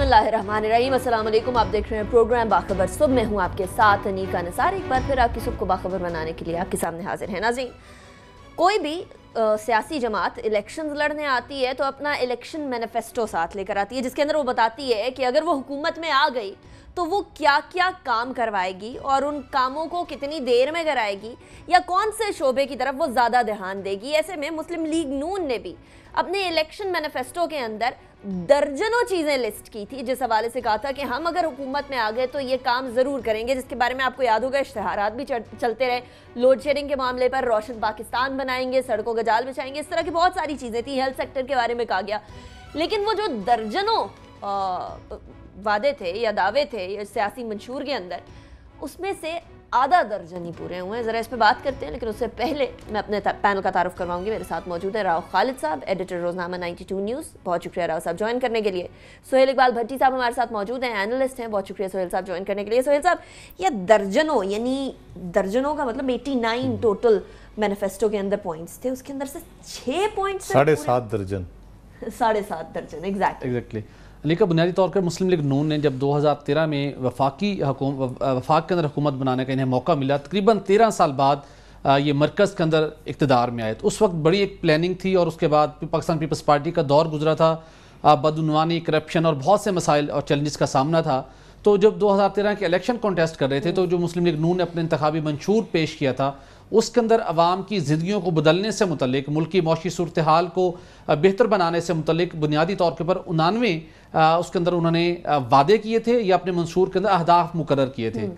बिस्मिल्लाहिर्रहमानिर्रहीम। अस्सलाम वालेकुम। आप देख रहे हैं प्रोग्राम बाखबर सुबह में हूँ आपके साथ अनीका निसार। एक बार फिर आपकी सुबह को बाखबर बनाने के लिए आपके सामने हाजिर है। नाज़रीन, कोई भी सियासी जमात इलेक्शंस लड़ने आती है तो अपना इलेक्शन मैनिफेस्टो साथ लेकर आती है, जिसके अंदर वो बताती है कि अगर वो हुकूमत में आ गई तो वो क्या क्या काम करवाएगी और उन कामों को कितनी देर में कराएगी या कौन से शोबे की तरफ वो ज़्यादा ध्यान देगी। ऐसे में मुस्लिम लीग नून ने भी अपने इलेक्शन मैनिफेस्टो के अंदर दर्जनों चीज़ें लिस्ट की थी, जिस हवाले से कहा था कि हम अगर हुकूमत में आ गए तो ये काम ज़रूर करेंगे, जिसके बारे में आपको याद होगा इश्तिहारात भी चलते रहे। लोड शेडिंग के मामले पर रोशन पाकिस्तान बनाएंगे, सड़कों का जाल बिछाएंगे, इस तरह की बहुत सारी चीज़ें थी। हेल्थ सेक्टर के बारे में कहा गया, लेकिन वो जो दर्जनों वादे थे या दावे थे सियासी मंशूर के अंदर, उसमें से आधा दर्जन ही पूरे हुए हैं। ज़रा इस पर बात करते हैं, लेकिन उससे पहले मैं अपने पैनल का तारुफ करवाऊंगी। मेरे साथ मौजूद है राव खालिद साहब, एडिटर रोजनामा 92 न्यूज़। बहुत शुक्रिया राव साहब ज्वाइन करने के लिए। सोहेल इकबाल भट्टी साहब हमारे साथ मौजूद हैं, एनालिस्ट हैं। बहुत शुक्रिया सोहेल साहब ज्वाइन करने के लिए। सोहेल साहब, ये दर्जनों यानी दर्जनों का मतलब 89 टोटल मैनिफेस्टो के अंदर पॉइंट्स थे, उसके अंदर से 6 पॉइंट्स 7.5 दर्जन 7.5 दर्जन एग्जैक्टली। लेकिन बुनियादी तौर पर मुस्लिम लीग नून ने जब 2013 में वफाक के अंदर हुकूमत बनाने का इन्हें मौका मिला, तकरीबन 13 साल बाद ये मरकज़ के अंदर इक़्तिदार में आए, तो उस वक्त बड़ी एक प्लानिंग थी और उसके बाद पाकिस्तान पीपल्स पार्टी का दौर गुजरा था, बदउनवानी, करप्शन और बहुत से मसाइल और चैलेंजेस का सामना था। तो जब 2013 के इलेक्शन कॉन्टेस्ट कर रहे थे तो जो मुस्लिम लीग नून ने अपने इंतखाबी मंशूर पेश किया था, उसके अंदर अवाम की ज़िंदगियों को बदलने से मुतल्लिक, मुल्क की मौशी सूरत हाल को बेहतर बनाने से मुतल्लिक बुनियादी तौर के ऊपर 89 उसके अंदर उन्होंने वादे किए थे या अपने मंशूर के अंदर अहदाफ मुकर्रर किए थे।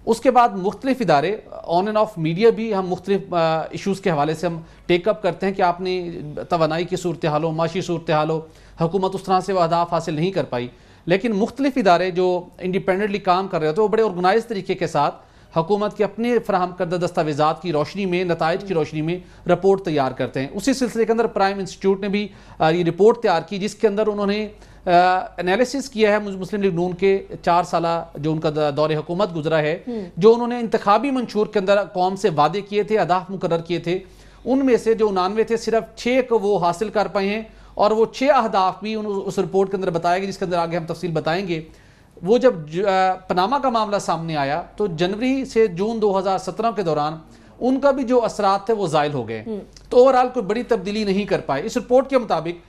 उसके बाद मुख्तलिफ इदारे ऑन एंड ऑफ मीडिया भी हम मुख्तलिफ इशूज़ के हवाले से हम टेकअप करते हैं कि आपने तवानाई की सूरत हाल हो, माशी सूरत हाल हो, हुकूमत उस तरह से वो अहदाफ हासिल नहीं कर पाई। लेकिन मुख्तलिफ इदारे जो इंडिपेंडेंटली काम कर रहे होते हैं वो बड़े ऑर्गेनाइज तरीके के साथ हुकूमत के अपने फराहम करदा दस्तावेज़ात की रोशनी में, नताइज की रोशनी में रिपोर्ट तैयार करते हैं। उसी सिलसिले के अंदर प्राइम इंस्टीट्यूट ने भी ये रिपोर्ट तैयार की, जिसके अंदर उन्होंने एनालिसिस किया है मुस्लिम लीग नून के 4 साल जो उनका दौरे हुकूमत गुजरा है, जो उन्होंने इंतखाबी मंशूर के अंदर कौम से वादे किए थे, अहदाफ मुकर्रर किए थे, उनमें से जो 99 थे सिर्फ 6 को वो हासिल कर पाए हैं। और वो 6 अहदाफ भी उस रिपोर्ट के अंदर बताया गया, जिसके अंदर आगे हम तफसील बताएंगे। वो जब पनामा का मामला सामने आया तो जनवरी से जून 2017 के दौरान उनका भी जो असरात थे वो ज़ायल हो गए, तो ओवरऑल कोई बड़ी तब्दीली नहीं कर पाए। इस रिपोर्ट के मुताबिक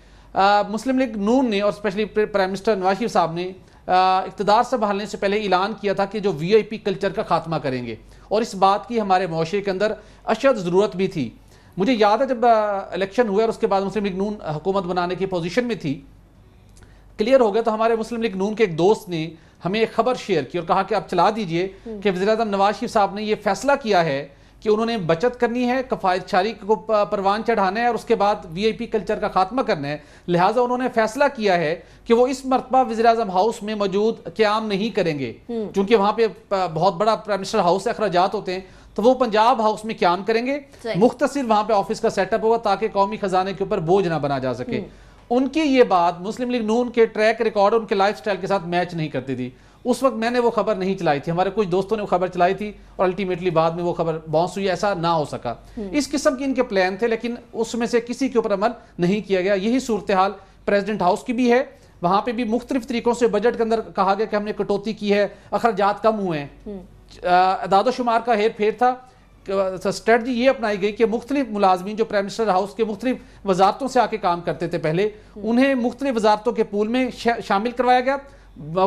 मुस्लिम लीग नून ने और specially prime minister Nawaz Sharif साहब ने इक़्तिदार से संभालने से पहले ऐलान किया था कि जो VIP कल्चर का खात्मा करेंगे, और इस बात की हमारे मुआशरे के अंदर अशद ज़रूरत भी थी। मुझे याद है जब इलेक्शन हुआ और उसके बाद मुस्लिम लीग नून हुकूमत बनाने की पोजीशन में थी, क्लियर हो गया, तो हमारे मुस्लिम लीग नून के एक दोस्त ने हमें एक खबर शेयर की और कहा कि आप चला दीजिए कि वज़ीर-ए-आज़म नवाज शरीफ साहब ने ये फैसला किया है कि उन्होंने बचत करनी है, कफ़ायतशारी को परवान चढ़ाना है और उसके बाद VIP कल्चर का खात्मा करना है। लिहाजा उन्होंने फैसला किया है कि वो इस मरतबा वज़ीर-ए-आज़म हाउस में मौजूद क़याम नहीं करेंगे, क्योंकि वहाँ पे बहुत बड़ा प्राइम मिनिस्टर हाउस से अखराजात होते हैं, तो वो पंजाब हाउस में क़याम करेंगे। मुख्तसिर वहाँ पे ऑफिस का सेटअप होगा ताकि कौमी खजाने के ऊपर बोझ ना बना जा सके। उनकी ये बात मुस्लिम लीग नून के ट्रैक रिकॉर्ड, उनके लाइफस्टाइल के साथ मैच नहीं करती थी। उस वक्त मैंने वो खबर नहीं चलाई थी, हमारे कुछ दोस्तों ने वो खबर चलाई थी और अल्टीमेटली बाद में वो खबर बाउंस हुई, ऐसा ना हो सका। इस किस्म के इनके प्लान थे, लेकिन उसमें से किसी के ऊपर अमल नहीं किया गया। यही सूरत हाल प्रेसिडेंट हाउस की भी है। वहां पे भी मुख्तलिफ तरीकों से बजट के अंदर कहा गया कि हमने कटौती की है, अखराजात कम हुए हैं, अदाद शुमार का हेर फेर था। स्ट्रेटजी ये अपनाई गई कि मुख्तलिफ मुलाजमीन जो प्राइम मिनिस्टर हाउस के मुख्तलिफ वजारतों से आके काम करते थे पहले, उन्हें मुख्तलिफ वजारतों के पूल में शामिल करवाया गया।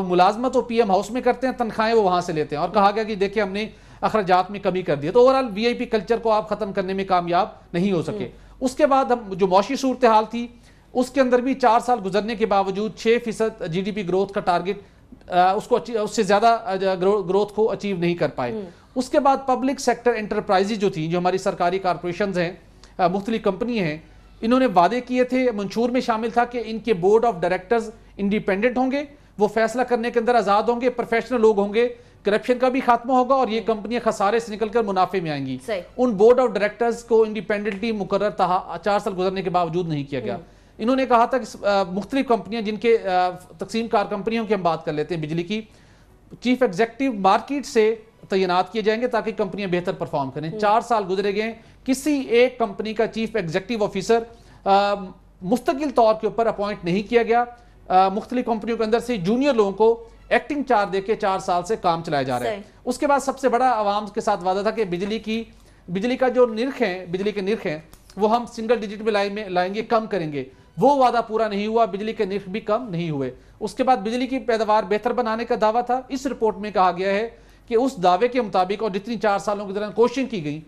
मुलाजमत वो PM हाउस में करते हैं, तनख्वाहें वो वहां से लेते हैं, और कहा गया कि देखिए हमने अखराजात में कमी कर दी है। तो ओवरऑल VIP कल्चर को आप खत्म करने में कामयाब नहीं हो सके। उसके बाद हम जो मौशी सूरत हाल थी उसके अंदर भी 4 साल गुजरने के बावजूद 6% GDP ग्रोथ का टारगेट उससे ज्यादा ग्रोथ को अचीव नहीं कर पाए। उसके बाद पब्लिक सेक्टर एंटरप्राइजेज जो थी, जो हमारी सरकारी कॉरपोरेशंस हैं, मुख्तलिफ कंपनी हैं, इन्होंने वादे किए थे, मंशूर में शामिल था कि इनके बोर्ड ऑफ डायरेक्टर्स इंडिपेंडेंट होंगे, वो फैसला करने के अंदर आज़ाद होंगे, प्रोफेशनल लोग होंगे, करप्शन का भी खात्मा होगा और ये कंपनियां खसारे से निकलकर मुनाफे में आएंगी। उन बोर्ड ऑफ डायरेक्टर्स को इंडिपेंडेंटली मुकर्रर 4 साल गुजरने के बावजूद नहीं किया गया। इन्होंने कहा था कि मुख्तलिफ कंपनियां, जिनके तकसीम कार कंपनियों की हम बात कर लेते हैं, बिजली की, चीफ एग्जीक्यूटिव मार्केट से तैनात किए जाएंगे ताकि कंपनियां बेहतर परफॉर्म करें। 4 साल गुजरे गए, किसी एक कंपनी का चीफ एग्जीक्यूटिव ऑफिसर मुस्तकिल तौर के ऊपर अपॉइंट नहीं किया गया। मुख्तलिफ कंपनियों के अंदर से जूनियर लोगों को एक्टिंग चार्ज देके 4 साल से काम चलाया जा रहा है। उसके बाद सबसे बड़ा आवाम के साथ वादा था कि बिजली का जो निर्ख है, बिजली के निर्ख हैं वो हम सिंगल डिजिट में लाएंगे, कम करेंगे। वो वादा पूरा नहीं हुआ, बिजली के निर्ख भी कम नहीं हुए। उसके बाद बिजली की पैदावार बेहतर बनाने का दावा था। इस रिपोर्ट में कहा गया है कि उस दावे के मुताबिक और जितनी 4 सालों के दौरान कोशिश की गई,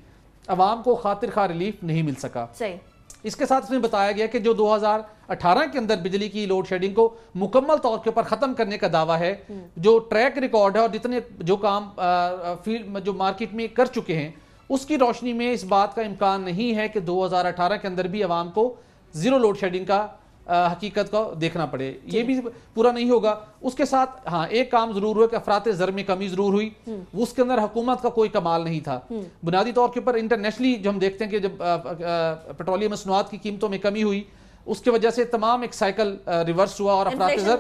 अवाम को खातिर खा रिलीफ नहीं मिल सका। इसके साथ इसमें बताया गया कि जो 2018 के अंदर बिजली की लोड शेडिंग को मुकम्मल तौर के ऊपर खत्म करने का दावा है, जो ट्रैक रिकॉर्ड है और जितने जो काम फील्ड जो मार्केट में कर चुके हैं, उसकी रोशनी में इस बात का इम्कान नहीं है कि 2018 के अंदर भी अवाम को जीरो लोड शेडिंग का हकीकत को देखना पड़े। ये भी पूरा नहीं होगा। उसके साथ हाँ, एक काम जरूर हुआ कि अफरात ज़र में कमी जरूर हुई, उसके अंदर हुकूमत का कोई कमाल नहीं था। बुनियादी तौर के ऊपर इंटरनेशनली जो हम देखते हैं कि जब पेट्रोलियम मसनूआत की कीमतों में कमी हुई, उसकी वजह से तमाम एक साइकिल रिवर्स हुआ और अफरात ज़र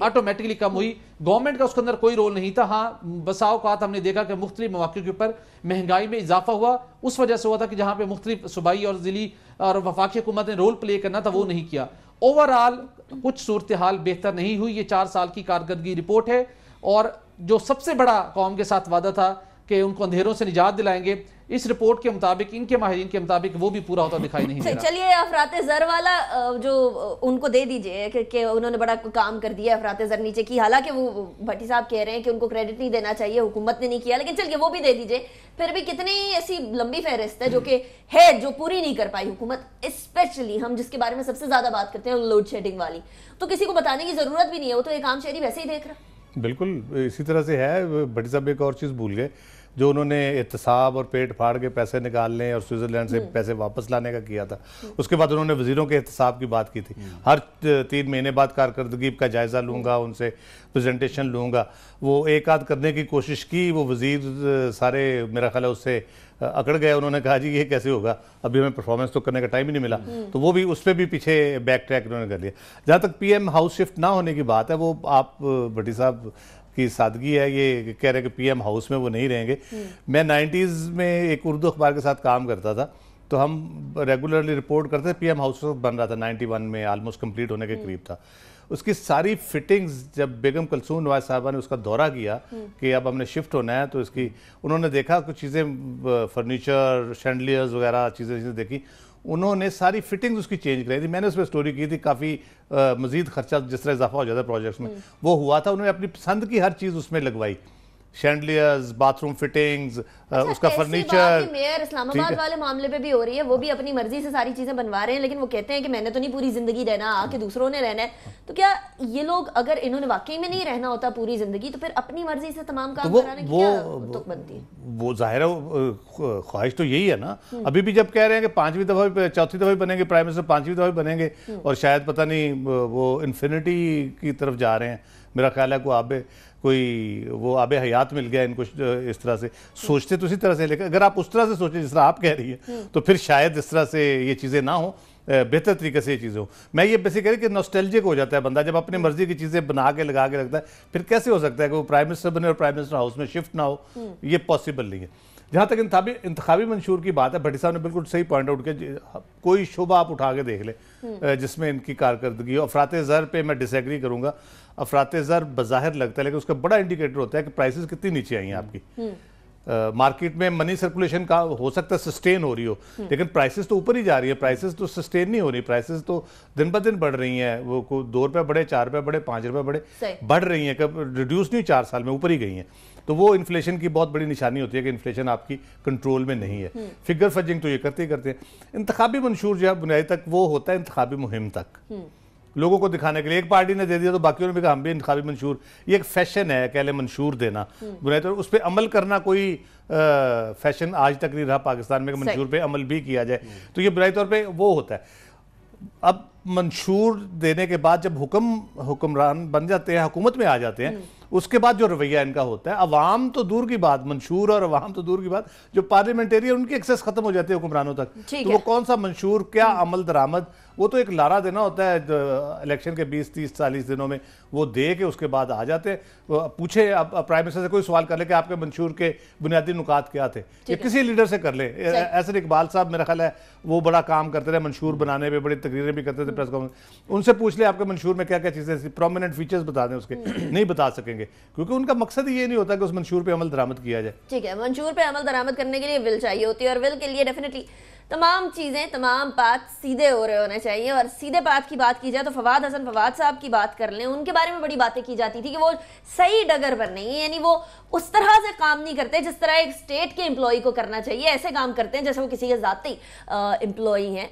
ऑटोमेटिकली कम हुई। गवर्नमेंट का उसके अंदर कोई रोल नहीं था। हाँ, बसा औकात हमने देखा कि मुख्तलिफ मौके के ऊपर महंगाई में इजाफा हुआ, उस वजह से हुआ था कि जहाँ पे मुख्तलिफ सूबाई और जिली और वफाकी हुकूमत ने रोल प्ले करना था वो नहीं किया। ओवरऑल कुछ सूरत हाल बेहतर नहीं हुई। ये 4 साल की कारकर्दगी रिपोर्ट है और जो सबसे बड़ा कौम के साथ वादा था कि उनको अंधेरों से निजात दिलाएंगे, इस रिपोर्ट के मुताबिक, इनके माहिरीन के मुताबिक वो भी पूरा होता दिखाई नहीं दे रहा। चलिए, अफराते ज़र वाला जो उनको दे दीजिए कि उन्होंने बड़ा काम कर दिया अफराते ज़र नीचे की। हालांकि वो भट्टी साहब कह रहे हैं कि उनको क्रेडिट नहीं देना चाहिए, हुकूमत ने नहीं किया, लेकिन चलिए वो भी दे दीजिए। फिर भी कितनी ऐसी लंबी फहरिस्त है जो कि है जो पूरी नहीं कर पाई हुकूमत, स्पेशली हम जिसके बारे में सबसे ज्यादा बात करते हैं लोड शेडिंग वाली। तो किसी को बताने की जरूरत भी नहीं है, वो तो एक आम शहरी वैसे ही देख रहा। बिल्कुल इसी तरह से है। भट्टी साहब एक और चीज़ भूल गए, जो उन्होंने एहतसाब और पेट फाड़ के पैसे निकालने और स्विट्जरलैंड से पैसे वापस लाने का किया था। उसके बाद उन्होंने वजीरों के एहतसाब की बात की थी। हर 3 महीने बाद कारकर्दगी का जायज़ा लूँगा, उनसे प्रेजेंटेशन लूँगा। वो एक आध करने की कोशिश की, वो वजीर सारे मेरा ख्याल है उससे अकड़ गए। उन्होंने कहा जी ये कैसे होगा, अभी हमें परफॉर्मेंस तो करने का टाइम ही नहीं मिला। तो वो भी उस पर भी पीछे बैक ट्रैक उन्होंने कर लिया। जहाँ तक PM हाउस शिफ्ट ना होने की बात है, वो आप भट्टी साहब की सादगी है, ये कह रहे हैं कि PM हाउस में वो नहीं रहेंगे। मैं 90s में एक उर्दू अखबार के साथ काम करता था, तो हम रेगुलरली रिपोर्ट करते थे। PM हाउस बन रहा था 91 में, ऑलमोस्ट कंप्लीट होने के करीब था। उसकी सारी फिटिंग्स, जब बेगम कलसूम नवाज साहबा ने उसका दौरा किया कि अब हमने शिफ्ट होना है, तो इसकी उन्होंने देखा कुछ चीज़ें, फर्नीचर, शैंडलियर्स वगैरह चीज़ें देखी। उन्होंने सारी फिटिंग्स उसकी चेंज कराई थी। मैंने उस पर स्टोरी की थी। काफ़ी मज़ीद खर्चा जिस तरह इजाफा हो जाता है प्रोजेक्ट्स में, वो हुआ था। उन्होंने अपनी पसंद की हर चीज़ उसमें लगवाई, शैंडलियर्स, बाथरूम फिटिंग्स, उसका फर्नीचर। मेयर इस्लामाबाद वाले मामले पे भी हो रही है, वो भी अपनी मर्जी से सारी चीजें बनवा रहे हैं, लेकिन वो कहते हैं कि मैंने तो नहीं पूरी जिंदगी रहना, आके दूसरों ने रहना है। तो क्या ये लोग, अगर इन्होंने वाकई में नहीं रहना होता पूरी जिंदगी, तो फिर अपनी मर्जी से तमाम काम कराने की क्या तुक बनती है? वो जाहिर है ख्वाहिश तो यही है ना। अभी भी जब कह रहे हैं कि 5वीं दफा 4थी दफा बनेंगे प्राइम मिनिस्टर, 5वीं दफा बनेंगे, और शायद पता नहीं वो इन्फिनिटी की तरफ जा रहे हैं। मेरा ख्याल है वो आबे हयात मिल गया इनको। इस तरह से सोचते तो इसी तरह से, लेकिन अगर आप उस तरह से सोचें जिस तरह आप कह रही है, तो फिर शायद इस तरह से ये चीज़ें ना हो, बेहतर तरीके से ये चीज़ें हो। मैं ये बेसिकली कि नॉस्टैल्जिक हो जाता है बंदा जब अपनी मर्जी की चीज़ें बना के लगा के रखता है। फिर कैसे हो सकता है कि वो प्राइम मिनिस्टर बने और प्राइम मिनिस्टर हाउस में शिफ्ट ना हो? ये पॉसिबल नहीं है। जहाँ तक इंतखाबी मंशूर की बात है, भट्टी साहब ने बिल्कुल सही पॉइंट आउट किया। कोई शुबा आप उठा के देख ले जिसमें इनकी कारकर्दगी हो। अफराते ज़र पे मैं डिसएग्री करूँगा। अफराते ज़र बज़ाहिर लगता है, लेकिन उसका बड़ा इंडिकेटर होता है कि प्राइसेस कितनी नीचे आई हैं आपकी। मार्केट में मनी सर्कुलेशन का हो सकता है सस्टेन हो रही हो, लेकिन प्राइसेस तो ऊपर ही जा रही है। प्राइसेस तो सस्टेन नहीं हो रही, प्राइसेस तो दिन ब दिन बढ़ रही हैं। वो 2 रुपये बढ़े, 4 रुपये बढ़े, 5 रुपये बढ़े, बढ़ रही हैं। कब रिड्यूस नहीं, 4 साल में ऊपर ही गई हैं। तो वो इन्फ्लेशन की बहुत बड़ी निशानी होती है कि इन्फ्लेशन आपकी कंट्रोल में नहीं है। फिगर फजिंग तो ये करते ही करते हैं। इंतखाबी मंशूर जो है बुनियादी तक वो होता है इंतखाबी मुहिम तक, लोगों को दिखाने के लिए। एक पार्टी ने दे दिया तो बाकियों ने भी कहा हम भी इंतखाबी मंशूर। ये एक फैशन है, कह लें मंशूर देना बुनियादी तौर उस पर अमल करना कोई फैशन आज तक नहीं रहा पाकिस्तान में कि मंशूर पे अमल भी किया जाए। तो ये बुनियादी तौर पे वो होता है। अब मंशूर देने के बाद जब हुक्मरान बन जाते हैं, हुकूमत में आ जाते हैं, उसके बाद जो रवैया इनका होता है, अवाम तो दूर की बात, मंशूर और अवाम तो दूर की बात, जो पार्लियामेंटेरियन उनकी एक्सेस खत्म हो जाती है हुक्मरानों तक। तो वो कौन सा मंशूर, क्या अमल दरामद, वो तो एक लारा देना होता है इलेक्शन के 20, 30, 40 दिनों में, वो दे के उसके बाद आ जाते हैं। पूछे आप प्राइम मिनिस्टर से कोई सवाल कर ले कि आपके मंशूर के बुनियादी नुकात क्या थे, ये किसी लीडर से कर ले। ऐसे इकबाल साहब मेरा ख्याल है वो बड़ा काम करते रहे मंशूर बनाने पे, बड़ी तकरीरें भी करते थे प्रेस कॉन्फ्रेंस, उनसे पूछ ले आपके मंशूर में क्या क्या चीज़ें थी, प्रोमिनेंट फीचर्स बता दें उसके, नहीं बता सकेंगे, क्योंकि उनका मकसद ये नहीं होता कि उस मंशूर पे अमल दरामद किया जाए। ठीक है, मंशूर पे अमल दरामद करने के लिए विल चाहिए होती है, और विल के लिए डेफिनेटली तमाम चीज़ें, तमाम पाथ सीधे हो रहे होने चाहिए। और सीधे पाथ की बात की जाए तो फवाद हसन फवाद साहब की बात कर लें, उनके बारे में बड़ी बातें की जाती थी कि वो सही डगर पर नहीं है, यानी वो उस तरह से काम नहीं करते जिस तरह एक स्टेट के एम्प्लॉय को करना चाहिए, ऐसे काम करते हैं जैसे वो किसी के ज़ाती एम्प्लॉय हैं।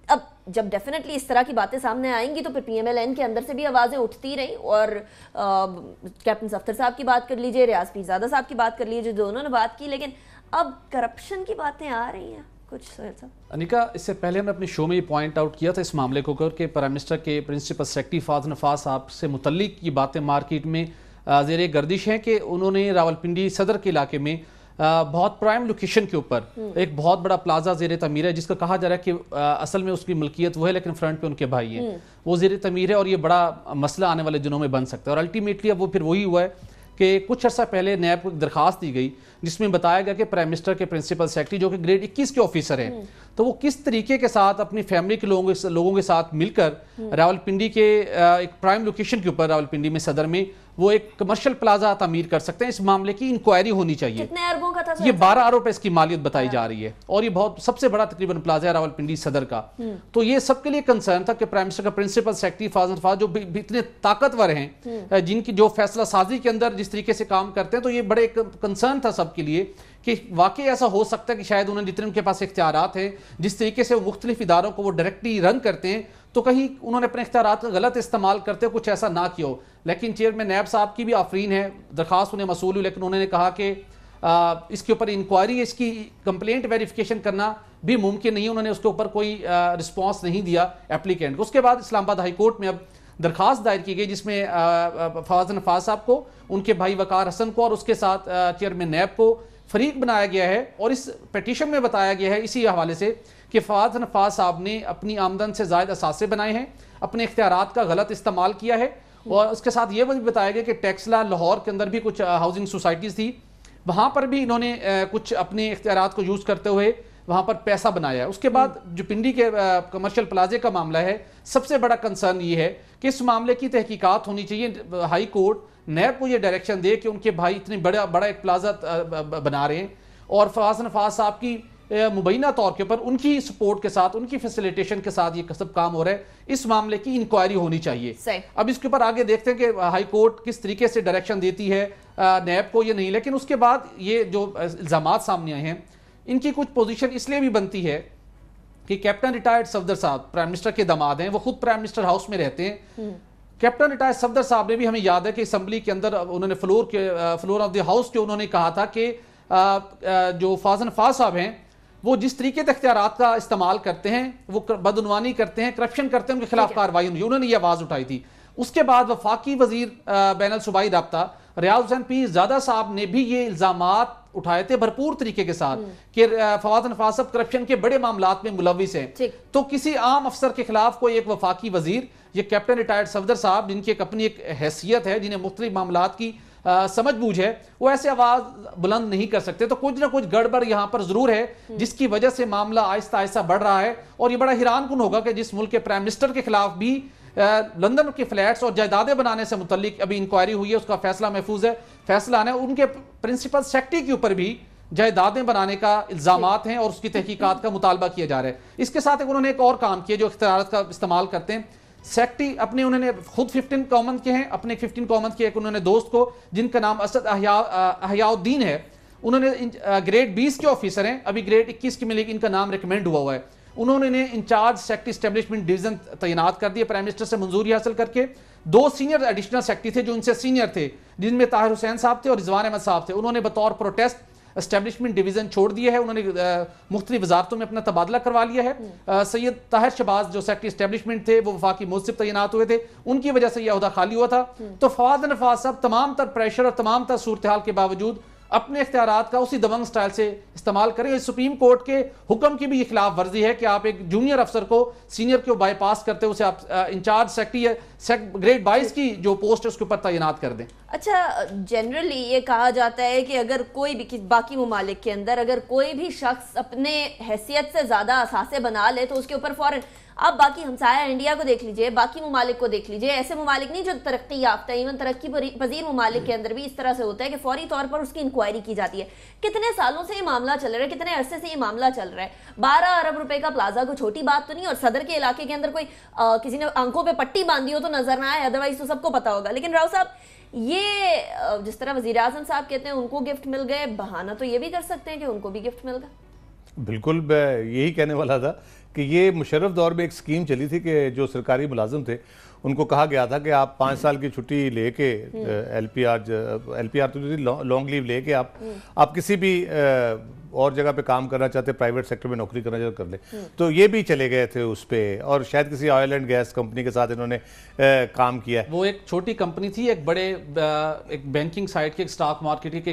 अब जब डेफिनेटली इस तरह की बातें सामने आएंगी तो फिर PMLN के अंदर से भी आवाज़ें उठती रही, और कैप्टन सफ्तर साहब की बात कर लीजिए, रियाज पीरजादा साहब की बात कर लीजिए, जो दोनों ने बात की, लेकिन अब करप्शन की बातें आ रही हैं कुछ। सोहेल साहब, अनिका, इससे पहले हमने अपने शो में ये पॉइंट आउट किया था इस मामले को कि प्राइम मिनिस्टर के प्रिंसिपल सेक्रेटरी फवाद नफास साहब से मुतल्लिक ये बातें मार्केट में ज़ेरे गर्दिश हैं कि उन्होंने रावलपिंडी सदर के इलाके में बहुत प्राइम लोकेशन के ऊपर एक बहुत बड़ा प्लाजा ज़ेरे तमीर है, जिसका कहा जा रहा है कि असल में उसकी मलकियत वो है लेकिन फ्रंट पे उनके भाई हैं, वो ज़ेरे तमीर है और ये बड़ा मसला आने वाले दिनों में बन सकता है। और अल्टीमेटली अब वो फिर वही हुआ है कि कुछ अर्सा पहले नैब को एक दरखास्त दी गई जिसमें बताया गया कि प्राइम मिनिस्टर के प्रिंसिपल सेक्रेटरी जो कि ग्रेड 21 के ऑफिसर हैं, तो वो किस तरीके के साथ अपनी फैमिली के लोगों के साथ मिलकर रावलपिंडी के एक प्राइम लोकेशन के ऊपर रावलपिंडी में सदर में वो एक कमर्शियल प्लाजा तामीर कर सकते हैं। इस मामले की इंक्वायरी होनी चाहिए। कितने अरबों का था? ये 12 अरब रुपए इसकी मालियत बताई जा रही है और ये बहुत सबसे बड़ा तकरीबन प्लाजा है रावलपिंडी सदर का। तो ये सबके लिए कंसर्न था कि प्राइम मिनिस्टर का प्रिंसिपल सेक्रेटरी फवाद जो इतने ताकतवर हैं, जिनकी जो फैसला साजी के अंदर जिस तरीके से काम करते हैं, तो ये बड़े कंसर्न था सबके लिए कि वाकई ऐसा हो सकता है कि शायद उन्होंने जितने उनके पास इख्तियारात हैं, जिस तरीके से वो मुख्तलिफ इदारों को वो डायरेक्टली रन करते हैं, तो कहीं उन्होंने अपने इख्तियारात का गलत इस्तेमाल करते हुए कुछ ऐसा ना किया हो। लेकिन चेयरमैन नैब साहब की भी आफरीन है, दरखास्त उन्हें मसूल हुई, लेकिन उन्होंने कहा कि इसके ऊपर इंक्वायरी, इसकी कंप्लेंट वेरिफिकेशन करना भी मुमकिन नहीं है। उन्होंने उसके ऊपर कोई रिस्पॉन्स नहीं दिया एप्लीकेंट को। उसके बाद इस्लामाबाद हाई कोर्ट में अब दरखास्त दायर की गई जिसमें फवाद नफास साहब को, उनके भाई वकार हसन को और उसके साथ चेयरमैन नैब को फरीक बनाया गया है। और इस पिटीशन में बताया गया है इसी हवाले से कि फवाद नफास साहब ने अपनी आमदन से ज़ायद असासे बनाए हैं, अपने इख्तियारात का गलत इस्तेमाल किया है। और उसके साथ ये भी बताया गया कि टेक्सला लाहौर के अंदर भी कुछ हाउसिंग सोसाइटीज़ थी, वहाँ पर भी इन्होंने कुछ अपने इख्तियारात को यूज़ करते हुए वहाँ पर पैसा बनाया है। उसके बाद जो पिंडी के कमर्शियल प्लाजे का मामला है, सबसे बड़ा कंसर्न ये है कि इस मामले की तहकीकात होनी चाहिए। हाई कोर्ट नैब को ये डायरेक्शन दे कि उनके भाई इतनी बड़ा एक प्लाजा बना रहे हैं और फवाद नफास साहब की मुबैना तौर के ऊपर उनकी सपोर्ट के साथ, उनकी फैसिलिटेशन के साथ ये सब काम हो रहा है। इस मामले की इंक्वायरी होनी चाहिए। अब इसके ऊपर आगे देखते हैं कि हाई कोर्ट किस तरीके से डायरेक्शन देती है नैब को, ये नहीं। लेकिन उसके बाद ये जो इल्जामात सामने आए हैं, इनकी कुछ पोजीशन इसलिए भी बनती है कि कैप्टन रिटायर्ड सफदर साहब प्राइम मिनिस्टर के दामाद हैं, वो खुद प्राइम मिनिस्टर हाउस में रहते हैं। कैप्टन रिटायर्ड सफदर साहब ने भी, हमें याद है कि असेंबली के अंदर उन्होंने फ्लोर ऑफ द हाउस के उन्होंने कहा था कि जो फवाद नफास साहब हैं वो जिस तरीके से इख्तियारात का इस्तेमाल करते हैं, वो बदउनवानी करते हैं, करप्शन करते हैं, उनके खिलाफ कार्रवाई होनी, उन्होंने ये आवाज़ उठाई थी। उसके बाद वफाकी वजीर बैनुल सूबाई राब्ता रियाज हुसैन पीरजादा साहब ने भी ये इल्जामात उठाए थे भरपूर तरीके के साथ कि फवाद नफास साहब करप्शन के बड़े मामलात में मुलविस हैं। तो किसी आम अफसर के खिलाफ कोई एक वफाकी वजीर, ये कैप्टन रिटायर्ड सफदर साहब, जिनकी एक अपनी एक हैसियत है, जिन्हें मुख्तलिफ मामलात की समझ बूझ है, वो ऐसे आवाज बुलंद नहीं कर सकते। तो कुछ ना कुछ गड़बड़ यहाँ पर जरूर है, जिसकी वजह से मामला आहिस्ता आहिस्ता बढ़ रहा है। और ये बड़ा हैरान कुन होगा कि जिस मुल्क के प्राइम मिनिस्टर के खिलाफ भी लंदन के फ्लैट्स और जायदादें बनाने से मुतल्लिक अभी इंक्वायरी हुई है, उसका फैसला महफूज है, फैसला आना है, उनके प्रिंसिपल सेक्रेटरी के ऊपर भी जायदादें बनाने का इल्जामात हैं और उसकी तहकीकात का मुतालबा किया जा रहा है। इसके साथ उन्होंने एक और काम किया जो इख्तियारात का इस्तेमाल करते हैं। सेक्रेटरी अपने, उन्होंने खुद 15 कॉमन के हैं, अपने 15 कॉमन के एक उन्होंने दोस्त को, जिनका नाम असद अहयाउद्दीन है, उन्होंने ग्रेड 20 के ऑफिसर हैं, अभी ग्रेड 21 के में लेकिन इनका नाम रिकमेंड हुआ है। उन्होंने इंचार्ज सेक्रेटरी एस्टेब्लिशमेंट डिवीजन तैनात कर दिया प्राइम मिनिस्टर से मंजूरी हासिल करके। 2 सीनियर एडिशनल सेक्रेटरी थे जो उनसे सीनियर थे, जिनमें ताहिर हुसैन साहब थे और रिजवान अहमद साहब थे। उन्होंने बतौर प्रोटेस्ट एस्टेब्लिशमेंट डिवीजन छोड़ दिया है। उन्होंने मुख्तलिफ वजारतों में अपना तबादला करवा लिया है। सैयद ताहिर शहबाज जो सेक्रेटरी एस्टेब्लिशमेंट थे, वो वफाकी मुंसिफ तैनात हुए थे, उनकी वजह से यह ओहदा खाली हुआ था। तो फवाद नफास साहब तमाम तर प्रेशर और तमाम तर सूरत हाल के बावजूद अपने इख्तियारात का उसी दबंग स्टाइल से इस्तेमाल करें। सुप्रीम कोर्ट के हुक्म की भी ये खिलाफ वर्जी है कि आप एक जूनियर अफसर को सीनियर को बाईपास करते उसे आप इंचार्ज सेक्रेटरी ग्रेड 22 की जो पोस्ट है उसके ऊपर तैनात कर दें। अच्छा, जनरली ये कहा जाता है कि अगर कोई भी बाकी ममालिक के अंदर अगर कोई भी शख्स अपने हैसियत से ज्यादा असासे बना ले तो उसके ऊपर फौरन, आप बाकी हमसाया इंडिया को देख लीजिए, बाकी ममालिक को देख लीजिए, ऐसे ममालिक नहीं जो तरक्की याफ्ता, इवन तरक्की पजीर ममालिक के अंदर भी इस तरह से होता है कि फौरी तौर पर उसकी इंक्वायरी की जाती है। कितने सालों से ये मामला चल रहा है, कितने अरसे से ये मामला चल रहा है। 12 अरब रुपए का प्लाजा कोई छोटी बात तो नहीं, और सदर के इलाके के अंदर कोई किसी ने आंखों पे पट्टी बांधी हो तो नजर ना आए, अदरवाइज तो सबको पता होगा। लेकिन राव साहब, ये जिस तरह वजीर आजम साहब कहते हैं उनको गिफ्ट मिल गए, बहाना तो ये भी कर सकते हैं कि उनको भी गिफ्ट मिल गया। बिल्कुल, मैं यही कहने वाला था कि ये मुशर्रफ दौर में एक स्कीम चली थी कि जो सरकारी मुलाजिम थे उनको कहा गया था कि आप 5 साल की छुट्टी लेके एलपीआर तो लॉन्ग लीव लेके आप किसी भी और जगह पे काम करना चाहते, प्राइवेट सेक्टर में नौकरी करना चाहते कर ले। तो ये भी चले गए थे उस पे, और शायद किसी ऑयल एंड गैस कंपनी के साथ इन्होंने काम किया। वो एक छोटी कंपनी थी, एक बड़े एक बैंकिंग साइट की, एक स्टॉक मार्केट की,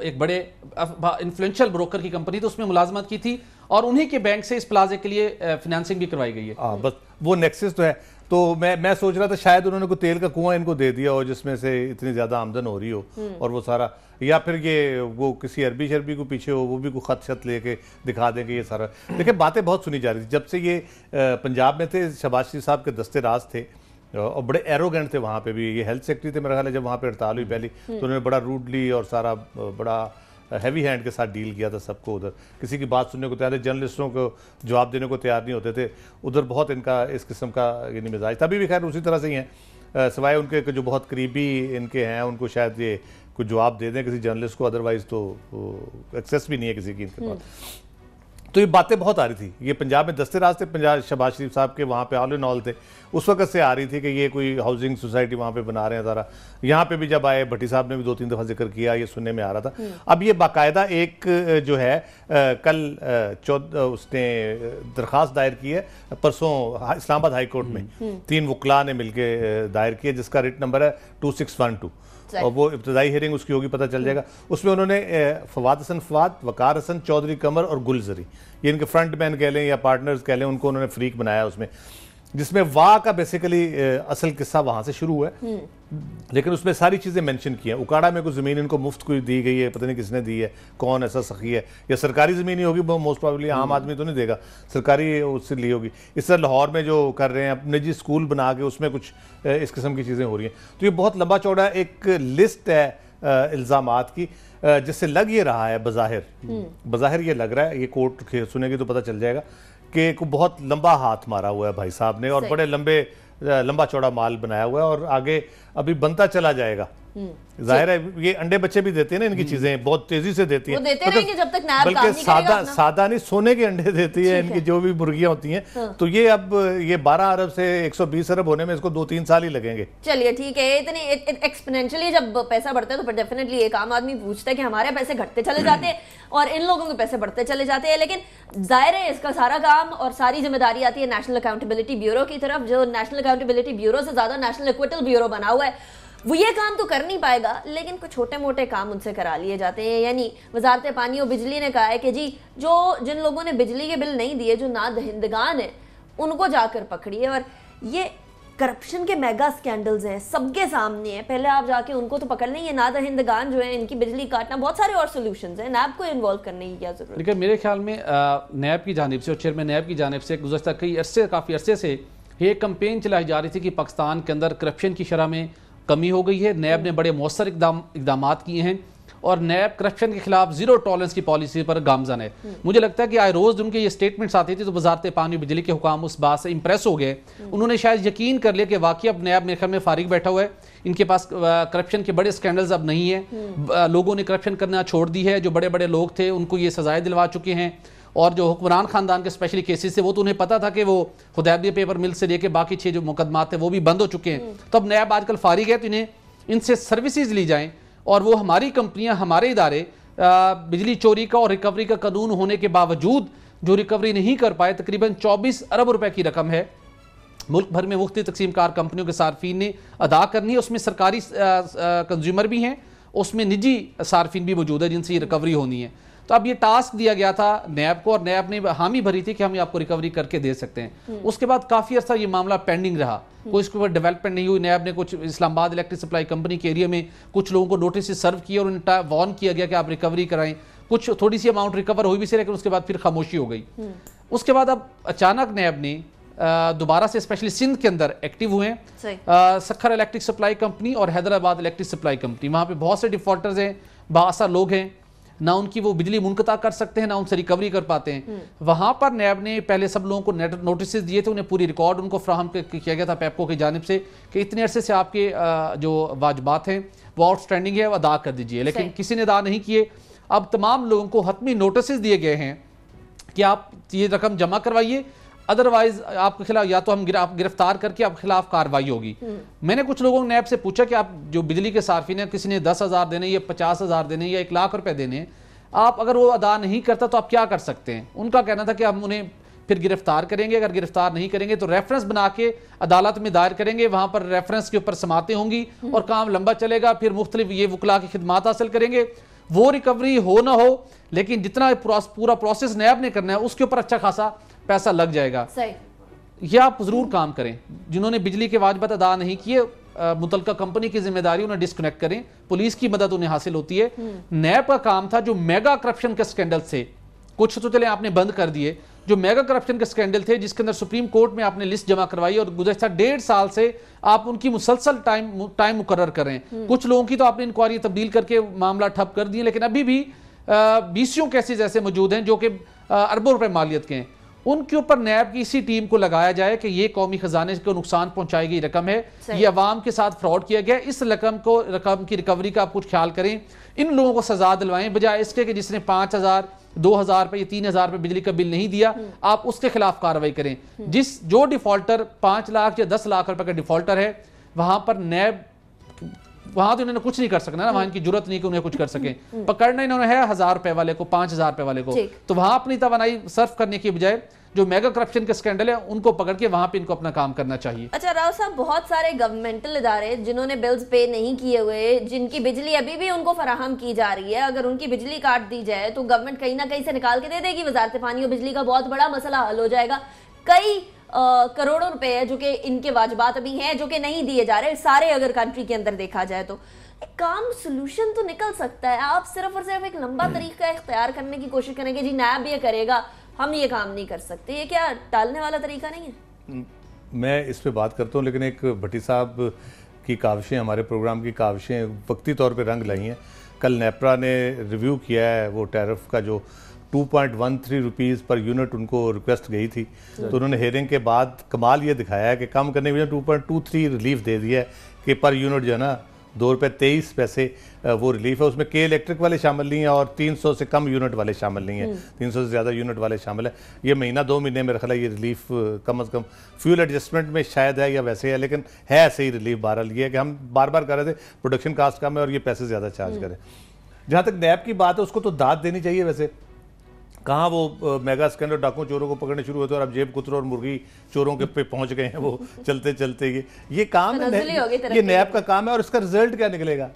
एक बड़े इन्फ्लुएंशियल ब्रोकर की कंपनी थी, उसमें मुलाजमत की थी और उन्हीं के बैंक से इस प्लाजे के लिए फाइनेंसिंग भी करवाई गई है। बस वो नेक्सस तो है। तो मैं सोच रहा था शायद उन्होंने कोई तेल का कुआं इनको दे दिया हो जिसमें से इतनी ज्यादा आमदन हो रही हो, और वो सारा, या फिर ये वो किसी अरबी शरबी को पीछे हो, वो भी कोई खत शत लेके दिखा देंगे ये सारा। देखिए, बातें बहुत सुनी जा रही थी जब से ये पंजाब में थे। शहबाज शरीफ साहब के दस्ते राज थे और बड़े एरोगेंट थे वहाँ पे भी। ये हेल्थ सेक्रेटरी थे मेरा ख्याल है, जब वहाँ पे हड़ताल हुई पहली, तो उन्होंने बड़ा रूडली और सारा बड़ा हैवी हैंड के साथ डील किया था सबको। उधर किसी की बात सुनने को तैयार है, जर्नलिस्टों को जवाब देने को तैयार नहीं होते थे। उधर बहुत इनका इस किस्म का यानी मिजाज तभी भी खैर उसी तरह से ही हैं, सिवाय उनके जो बहुत करीबी इनके हैं उनको शायद ये कुछ जवाब दे दें किसी जर्नलिस्ट को, अदरवाइज तो एक्सेस भी नहीं है किसी की इनके पास। तो ये बातें बहुत आ रही थी। ये पंजाब में दस्ते राज थे, पंजाब शहबाज शरीफ साहब के वहाँ पे ऑल इन ऑल थे, उस वक्त से आ रही थी कि ये कोई हाउसिंग सोसाइटी वहाँ पे बना रहे हैं सारा। यहाँ पे भी जब आए भट्टी साहब ने भी 2-3 दफ़ा जिक्र किया, ये सुनने में आ रहा था। अब ये बाकायदा एक जो है कल उसने दरख्वास्त दायर की है, परसों इस्लामाबाद हाई कोर्ट में 3 वकला ने मिलकर दायर किया, जिसका रिट नंबर है 2612, और वो इब्तदाई हियरिंग उसकी होगी, पता चल जाएगा। उसमें उन्होंने फवाद हसन फवाद, वकार हसन, चौधरी कमर और गुलजरी, ये इनके फ्रंट मैन कह लें या पार्टनर्स कह लें, उनको उन्होंने फ्रीक बनाया उसमें, जिसमें वाह का बेसिकली असल किस्सा वहाँ से शुरू हुआ है। लेकिन उसमें सारी चीज़ें मेंशन की हैं। उकाड़ा में कोई ज़मीन इनको मुफ्त कोई दी गई है, पता नहीं किसने दी है, कौन ऐसा सखी है, या सरकारी ज़मीन ही होगी, मोस्ट प्रॉब्ली आम आदमी तो नहीं देगा, सरकारी उससे ली होगी। इस तरह लाहौर में जो कर रहे हैं निजी स्कूल बना के उसमें कुछ इस किस्म की चीज़ें हो रही हैं। तो ये बहुत लंबा चौड़ा एक लिस्ट है इल्ज़ामात की, जिससे लग ये रहा है बज़ाहिर ये लग रहा है, ये कोर्ट सुनेगी तो पता चल जाएगा कि को बहुत लंबा हाथ मारा हुआ है भाई साहब ने, और बड़े लंबा चौड़ा माल बनाया हुआ है, और आगे अभी बनता चला जाएगा। जाहिर है ये अंडे बच्चे भी देते हैं ना, इनकी चीजें बहुत तेजी से देती हैं, जब तक बल्कि सादा नहीं सोने के अंडे देती है इनकी जो भी मुर्गियां होती हैं। तो ये अब ये 12 अरब से 120 अरब होने में इसको 2-3 साल ही लगेंगे। चलिए ठीक है, इतनी एक्सपोनेंशियली जब पैसा बढ़ता है तो डेफिनेटली एक आम आदमी पूछता है कि हमारे पैसे घटते चले जाते हैं और इन लोगों के पैसे बढ़ते चले जाते हैं। लेकिन जाहिर है इसका सारा काम और सारी जिम्मेदारी आती है नेशनल अकाउंटेबिलिटी ब्यूरो की तरफ, जो नेशनल अकाउंटेबिलिटी ब्यूरो से ज्यादा नेशनल इक्विटल ब्यूरो बना हुआ है। वो ये काम तो कर नहीं पाएगा, लेकिन कुछ छोटे मोटे काम उनसे करा लिए जाते हैं। यानी वजारत पानी और बिजली ने कहा है कि जी जिन लोगों ने बिजली के बिल नहीं दिए, जो ना दहिंदगान है, उनको जाकर पकड़िए। और ये करप्शन के मेगा स्कैंडल्स हैं, सबके सामने है, पहले आप जाके उनको तो पकड़ लें। ये ना दहिंदगान जो है इनकी बिजली काटना, बहुत सारे और सोल्यूशंस हैं, नैब को इन्वॉल्व करने की क्या जरूरत है? लेकिन मेरे ख्याल में नैब की जानिब से और चेयरमैन नैब की जानिब से गुज़श्ता काफ़ी अरसे से ये कैंपेन चलाई जा रही थी कि पाकिस्तान के अंदर करप्शन की शरह में कमी हो गई है। नैब ने बड़े मौसर इकदाम किए हैं और नैब करप्शन के खिलाफ जीरो टॉलरेंस की पॉलिसी पर गामजन है। मुझे लगता है कि आए रोज उनके ये स्टेटमेंट्स आती थी तो वजारत पानी बिजली के हुकाम उस बात से इंप्रेस हो गए, उन्होंने शायद यकीन कर लिया कि वाकई अब नैब मेरे ख्याल में फारिग बैठा हुआ है, इनके पास करप्शन के बड़े स्कैंडल्स अब नहीं है, लोगों ने करप्शन करना छोड़ दी है। जो बड़े बड़े लोग थे उनको ये सजाएं दिलवा चुके हैं, और जो हुक्मरान खानदान के स्पेशली केसेस थे वो तो उन्हें पता था कि वो हुदैबिया पेपर मिल से लेके बाकी 6 जो मुकदमात थे वो भी बंद हो चुके हैं। तो अब नैब आजकल फारिग है, तो इन्हें इनसे सर्विसेज ली जाएं और वो हमारी कंपनियां, हमारे इदारे बिजली चोरी का और रिकवरी का कानून होने के बावजूद जो रिकवरी नहीं कर पाए, तकरीबन 24 अरब रुपए की रकम है मुल्क भर में मुख्तलिफ तकसीमकार कंपनियों के सार्फिन ने अदा करनी है। उसमें सरकारी कंज्यूमर भी हैं उसमें निजी सार्फिन भी मौजूद है जिनसे ये रिकवरी होनी है। तो अब ये टास्क दिया गया था नैब को और नैब ने हामी भरी थी कि हम आपको रिकवरी करके दे सकते हैं। उसके बाद काफ़ी अर्सा ये मामला पेंडिंग रहा, कोई इसके ऊपर डेवलपमेंट नहीं हुई। नैब ने कुछ इस्लामाबाद इलेक्ट्रिक सप्लाई कंपनी के एरिया में कुछ लोगों को नोटिस सर्व किया और उन्हें वार्न किया गया कि आप रिकवरी कराएं। कुछ थोड़ी सी अमाउंट रिकवर हुई भी से, लेकिन उसके बाद फिर खामोशी हो गई। उसके बाद अब अचानक नैब ने दोबारा से स्पेशली सिंध के अंदर एक्टिव हुए हैं सखर इलेक्ट्रिक सप्लाई कंपनी और हैदराबाद इलेक्ट्रिक सप्लाई कंपनी। वहाँ पे बहुत से डिफॉल्टर्स हैं, बासा लोग हैं, ना उनकी वो बिजली मुनक़ता कर सकते हैं ना उनसे रिकवरी कर पाते हैं। वहाँ पर नैब ने पहले सब लोगों को नोटिस दिए थे, उन्हें पूरी रिकॉर्ड उनको फ्राहम किया गया था पेपको की जानिब से कि इतने अरसे से आपके जो वाजबात हैं वो आउटस्टैंडिंग है, वो अदा कर दीजिए, लेकिन किसी ने अदा नहीं किए। अब तमाम लोगों को हतमी नोटिस दिए गए हैं कि आप ये रकम जमा करवाइए, अदरवाइज आपके खिलाफ या तो हम गिरफ्तार करके आपके खिलाफ कार्रवाई होगी। मैंने कुछ लोगों ने नैब से पूछा कि आप जो बिजली के सार्फिन है, किसी ने 10,000 देने या 50,000 देने या 1 लाख रुपए देने, आप अगर वो अदा नहीं करता तो आप क्या कर सकते हैं? उनका कहना था कि हम उन्हें फिर गिरफ्तार करेंगे, अगर गिरफ्तार नहीं करेंगे तो रेफरेंस बना के अदालत में दायर करेंगे, वहां पर रेफरेंस के ऊपर समातें होंगी और काम लंबा चलेगा। फिर मुख्तलिफ ये वकला की खिदमात हासिल करेंगे, वो रिकवरी हो ना हो, लेकिन जितना पूरा प्रोसेस नैब ने करना है उसके ऊपर अच्छा खासा पैसा लग जाएगा। यह आप जरूर काम करें। जिन्होंने बिजली के वाजिबात अदा नहीं किए, मुतलका कंपनी की जिम्मेदारी उन्हें डिस्कनेक्ट करें, पुलिस की मदद उन्हें हासिल होती है। नैब का काम था जो मेगा करप्शन के स्कैंडल से, कुछ तो चले आपने बंद कर दिए, जो मेगा करप्शन के स्कैंडल थे जिसके अंदर सुप्रीम कोर्ट में आपने लिस्ट जमा करवाई और गुज़श्ता 1.5 साल से आप उनकी मुसलसल टाइम मुकर्रर कर रहे हैं। कुछ लोगों की तो आपने इंक्वायरी तब्दील करके मामला ठप कर दिए, लेकिन अभी भी 20 केसेज ऐसे मौजूद हैं जो कि अरबों रुपए मालियत के हैं। उनके ऊपर नैब की इसी टीम को लगाया जाए कि ये कौमी खजाने को नुकसान पहुंचाई गई रकम है, ये अवाम के साथ फ्रॉड किया गया, इस रकम की रिकवरी का आप कुछ ख्याल करें, इन लोगों को सजा दिलवाएं, बजाय इसके कि जिसने 5,000, 2,000 रुपए या 3,000 रुपए बिजली का बिल नहीं दिया आप उसके खिलाफ कार्रवाई करें। जो डिफॉल्टर 5 लाख या 10 लाख रुपए का डिफॉल्टर है, वहां पर नैब वहां तो इन्होंने कुछ नहीं कर सकना ना, वहां इनकी जरूरत नहीं कि उन्हें कुछ कर सके। पकड़ना इन्होंने है 1,000 रुपए वाले को, 5,000 रुपए वाले को, तो वहां अपनी तवानाई सर्फ करने की बजाय जो मेगा करप्शन के स्कैंडल है उनको पकड़ के वहां पे इनको अपना काम करना चाहिए। अच्छा राव साहब, बहुत सारे गवर्नमेंटल इदारे जिन्होंने बिल्स पे नहीं किए हुए, जिनकी बिजली अभी भी उनको फराहम की जा रही है, अगर उनकी बिजली काट दी जाए तो गवर्नमेंट कहीं ना कहीं से निकाल के दे देगी, वजारत पानी और बिजली का बहुत बड़ा मसला हल हो जाएगा। कई करोड़ों रुपए है जो कि इनके वाजबात अभी हैं जो कि नहीं दिए जा रहे, सारे अगर कंट्री के अंदर देखा जाए तो काम सोल्यूशन तो निकल सकता है। आप सिर्फ और सिर्फ एक लंबा तरीका इख्तियार करने की कोशिश करेंगे, जी नैब ये करेगा, हम ये काम नहीं कर सकते, ये क्या टालने वाला तरीका नहीं है? मैं इस पे बात करता हूँ, लेकिन एक भट्टी साहब की काविशें, हमारे प्रोग्राम की काविशें वक्ती तौर पे रंग लाई हैं। कल नेपरा ने रिव्यू किया है वो टैरिफ का, जो 2.13 रुपीज़ पर यूनिट उनको रिक्वेस्ट गई थी, तो उन्होंने हेयरिंग के बाद कमाल ये दिखाया है कि कम करने की वजह 2.23 रिलीफ दे दिया है कि पर यूनिट जो है ना ₹2.23 वो रिलीफ है। उसमें के इलेक्ट्रिक वाले शामिल नहीं है और 300 से कम यूनिट वाले शामिल नहीं है, 300 से ज़्यादा यूनिट वाले शामिल है। ये महीना 2 महीने मेरा ख्याल है ये रिलीफ कम अज़ कम फ्यूल एडजस्टमेंट में शायद है या वैसे है, लेकिन है ऐसे ही रिलीफ। बहरहाल ये है कि हम बार बार कर रहे थे प्रोडक्शन कास्ट कम है और ये पैसे ज़्यादा चार्ज करें। जहाँ तक नैब की बात है, उसको तो दाद देनी चाहिए। वैसे कहाँ वो मेगा स्कैंडल डाकू चोरों को पकड़ने शुरू होते हैं और अब जेब कुतरों और मुर्गी चोरों के पे पहुंच गए हैं वो चलते चलते। ये काम है, ये नैब का काम है और इसका रिजल्ट क्या निकलेगा?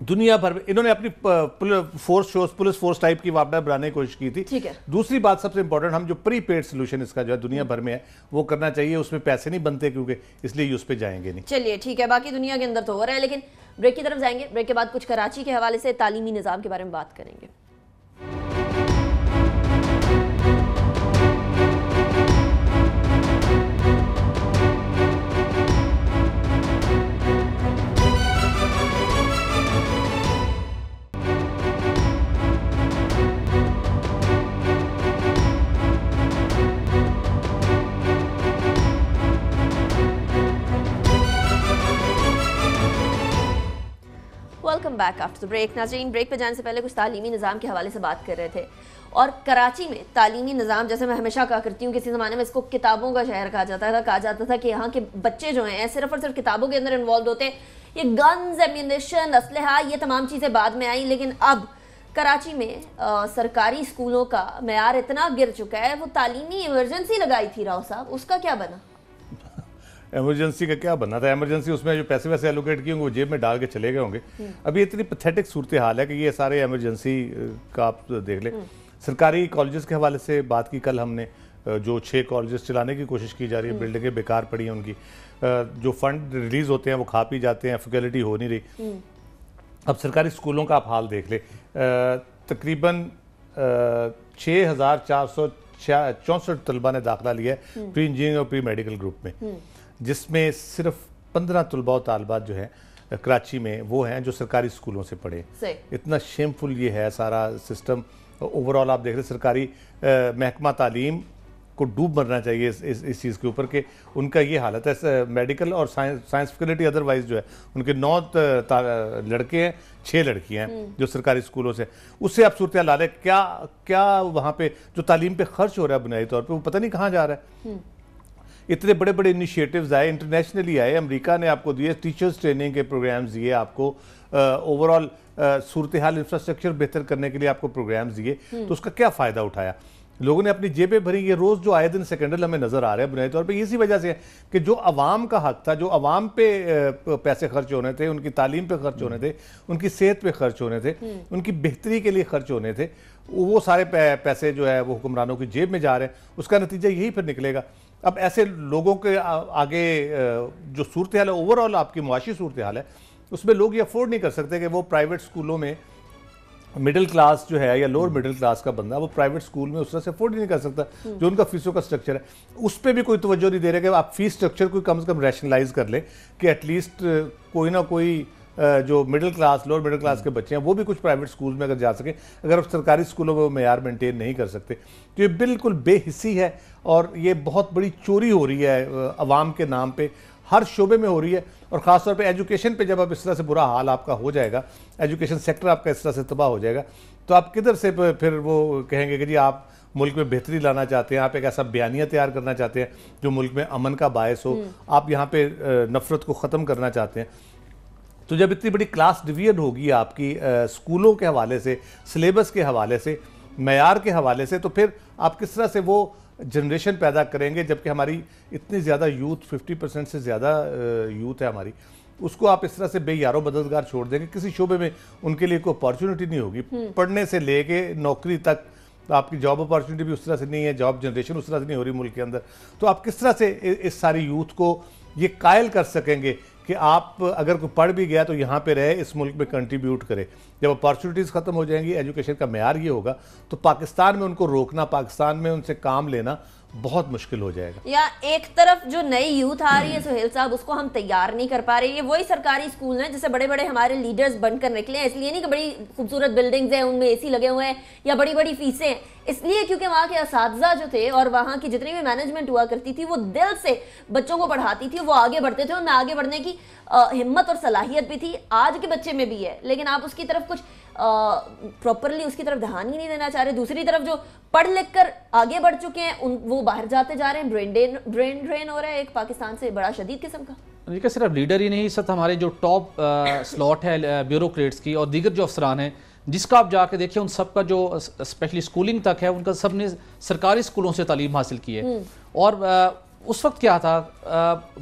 दुनिया भर में इन्होंने अपनी पुलिस फोर्स टाइप की वापडा बनाने की कोशिश की थी। दूसरी बात सबसे इंपॉर्टेंट, हम जो प्री पेड सोल्यूशन इसका जो है दुनिया भर में है वो करना चाहिए। उसमें पैसे नहीं बनते क्योंकि इसलिए उस पर जाएंगे नहीं। चलिए ठीक है, बाकी दुनिया के अंदर तो हो रहा है, लेकिन ब्रेक की तरफ जाएंगे। ब्रेक के बाद कुछ कराची के हवाले से तालीमी निज़ाम के बारे में बात करेंगे। Welcome back after the break. नाज़रीन, ब्रेक पे जाने से पहले कुछ तालीमी निज़ाम के हवाले से बात कर रहे थे, और कराची में तालीमी निज़ाम, जैसे मैं हमेशा कहा करती हूँ, किसी ज़माने में इसको किताबों का शहर कहा जाता था कि यहाँ के बच्चे जो हैं सिर्फ और सिर्फ किताबों के अंदर इन्वॉल्व होते हैं। ये गन्स, एम्यूनिशन, असलहा, ये तमाम चीज़ें बाद में आई, लेकिन अब कराची में सरकारी स्कूलों का मेयार इतना गिर चुका है। वो तालीमी इमरजेंसी लगाई थी राव साहब, उसका क्या बना? इमरजेंसी का क्या बनना था, इमरजेंसी उसमें जो पैसे वैसे एलोकेट किए होंगे वो जेब में डाल के चले गए होंगे। अभी इतनी पैथेटिक सूरत हाल है कि ये सारे इमरजेंसी का आप देख लें। सरकारी कॉलेजेस के हवाले से बात की कल हमने, जो 6 कॉलेजेस चलाने की कोशिश की जा रही है, बिल्डिंगें बेकार पड़ी हैं उनकी, जो फंड रिलीज होते हैं वो खा पी जाते हैं, फैकल्टी हो नहीं रही। अब सरकारी स्कूलों का आप हाल देख ले, तकरीबन 6,464 तलबा ने दाखिला लिया है प्री इंजीनियरिंग और प्री मेडिकल ग्रुप में, जिसमें सिर्फ 15 तलबा और तालबात जो है कराची में वो हैं जो सरकारी स्कूलों से पढ़े। इतना शेमफुल ये है सारा सिस्टम। ओवरऑल आप देख रहे सरकारी महकमा तालीम को डूब मरना चाहिए इस चीज़ के ऊपर कि उनका ये हालत है। मेडिकल और साइंस फैकल्टी अदरवाइज जो है उनके 9 लड़के हैं, 6 लड़कियां हैं जो सरकारी स्कूलों से, उससे आप सूरत ला रहे क्या वहाँ पे जो तालीम पे खर्च हो रहा है बुनियादी तौर पे वो पता नहीं कहाँ जा रहा है। इतने बड़े बड़े इनिशिएटिव्स आए, इंटरनेशनली आए, अमेरिका ने आपको दिए, टीचर्स ट्रेनिंग के प्रोग्राम्स दिए आपको, ओवरऑल सूरत हाल इंफ्रास्ट्रक्चर बेहतर करने के लिए आपको प्रोग्राम्स दिए, तो उसका क्या फ़ायदा उठाया? लोगों ने अपनी जेबें भरी। ये रोज़ जो आए दिन सेकेंडल हमें नज़र आ रहा है बुनियादी तौर पे इसी वजह से है कि जो अवाम का हक था, जो अवाम पे पैसे खर्च होने थे, उनकी तालीम पे खर्च होने थे, उनकी सेहत पे खर्च होने थे, उनकी बेहतरी के लिए खर्च होने थे, वो सारे पैसे जो है वो हुक्मरानों की जेब में जा रहे हैं। उसका नतीजा यही फिर निकलेगा। अब ऐसे लोगों के आगे जो सूरत हाल है, ओवरऑल आपकी मुआशी सूरत हाल है, उसमें लोग ये अफोर्ड नहीं कर सकते कि वो प्राइवेट स्कूलों में, मिडिल क्लास जो है या लोअर मिडिल क्लास का बंदा वो प्राइवेट स्कूल में उस तरह से अफोर्ड ही नहीं कर सकता। जो उनका फीसों का स्ट्रक्चर है उस पर भी कोई तवज्जो नहीं दे रहे कि आप फीस स्ट्रक्चर को कम से कम रैशनलाइज कर ले कि एटलीस्ट कोई ना कोई जो middle class, lower middle class के बच्चे हैं वो भी कुछ प्राइवेट स्कूल में अगर जा सके। अगर आप सरकारी स्कूलों में वो मेयार मेंटेन नहीं कर सकते तो ये बिल्कुल बेहिस्सी है और ये बहुत बड़ी चोरी हो रही है अवाम के नाम पे, हर शोबे में हो रही है। और ख़ासतौर पे एजुकेशन पे जब आप इस तरह से बुरा हाल आपका हो जाएगा, एजुकेशन सेक्टर आपका इस तरह से तबाह हो जाएगा, तो आप किधर से फिर वो कहेंगे कि जी आप मुल्क में बेहतरी लाना चाहते हैं, आप एक ऐसा बयानिया तैयार करना चाहते हैं जो मुल्क में अमन का बायस हो, आप यहाँ पे नफ़रत को ख़त्म करना चाहते हैं। तो जब इतनी बड़ी क्लास डिवीजन होगी आपकी स्कूलों के हवाले से, सिलेबस के हवाले से, मयार के हवाले से, तो फिर आप किस तरह से वो जनरेशन पैदा करेंगे? जबकि हमारी इतनी ज़्यादा यूथ, 50% से ज़्यादा यूथ है हमारी, उसको आप इस तरह से बेयारो मददगार छोड़ देंगे, किसी शोबे में उनके लिए कोई अपॉर्चुनिटी नहीं होगी। पढ़ने से लेके नौकरी तक आपकी जॉब अपॉर्चुनिटी भी उस तरह से नहीं है, जॉब जनरेशन उस तरह से नहीं हो रही मुल्क के अंदर। तो आप किस तरह से इस सारी यूथ को ये कायल कर सकेंगे कि आप अगर कोई पढ़ भी गया तो यहाँ पे रहे, इस मुल्क में कंट्रीब्यूट करे? जब अपॉर्चुनिटीज़ ख़त्म हो जाएंगी, एजुकेशन का मेयार ये होगा, तो पाकिस्तान में उनको रोकना, पाकिस्तान में उनसे काम लेना बहुत मुश्किल हो जाएगा। या एक तरफ जो नई यूथ आ रही है सुहेल साहब, उसको हम तैयार नहीं कर पा रहे। ये वही सरकारी स्कूल हैं जिससे बड़े बड़े हमारे लीडर्स बनकर निकले हैं, इसलिए नहीं कि बड़ी खूबसूरत बिल्डिंग्स हैं, उनमें एसी लगे हुए हैं या बड़ी बड़ी फीसें हैं, इसलिए क्योंकि वहाँ के असातिज़ा जो थे और वहाँ की जितनी भी मैनेजमेंट हुआ करती थी वो दिल से बच्चों को पढ़ाती थी, वो आगे बढ़ते थे, उनमें आगे बढ़ने की हिम्मत और सलाहियत भी थी। आज के बच्चे में भी है, लेकिन आप उसकी तरफ कुछ प्रॉपरली उसकी तरफ ध्यान ही नहीं देना चाह रहे। दूसरी तरफ जो पढ़ लिख कर आगे बढ़ चुके हैं वो बाहर जाते जा रहे हैं, ब्रेन ड्रेन हो रहा है एक पाकिस्तान से बड़ा शदीद किस्म का। देखिए सिर्फ लीडर ही नहीं, सर हमारे जो टॉप स्लॉट है ब्यूरोक्रेट्स की और दीगर जो अफसरान हैं, जिसका आप जाके देखिए उन सब का जो स्पेशली स्कूलिंग तक है उनका सब ने सरकारी स्कूलों से तालीम हासिल की है। और उस वक्त क्या था,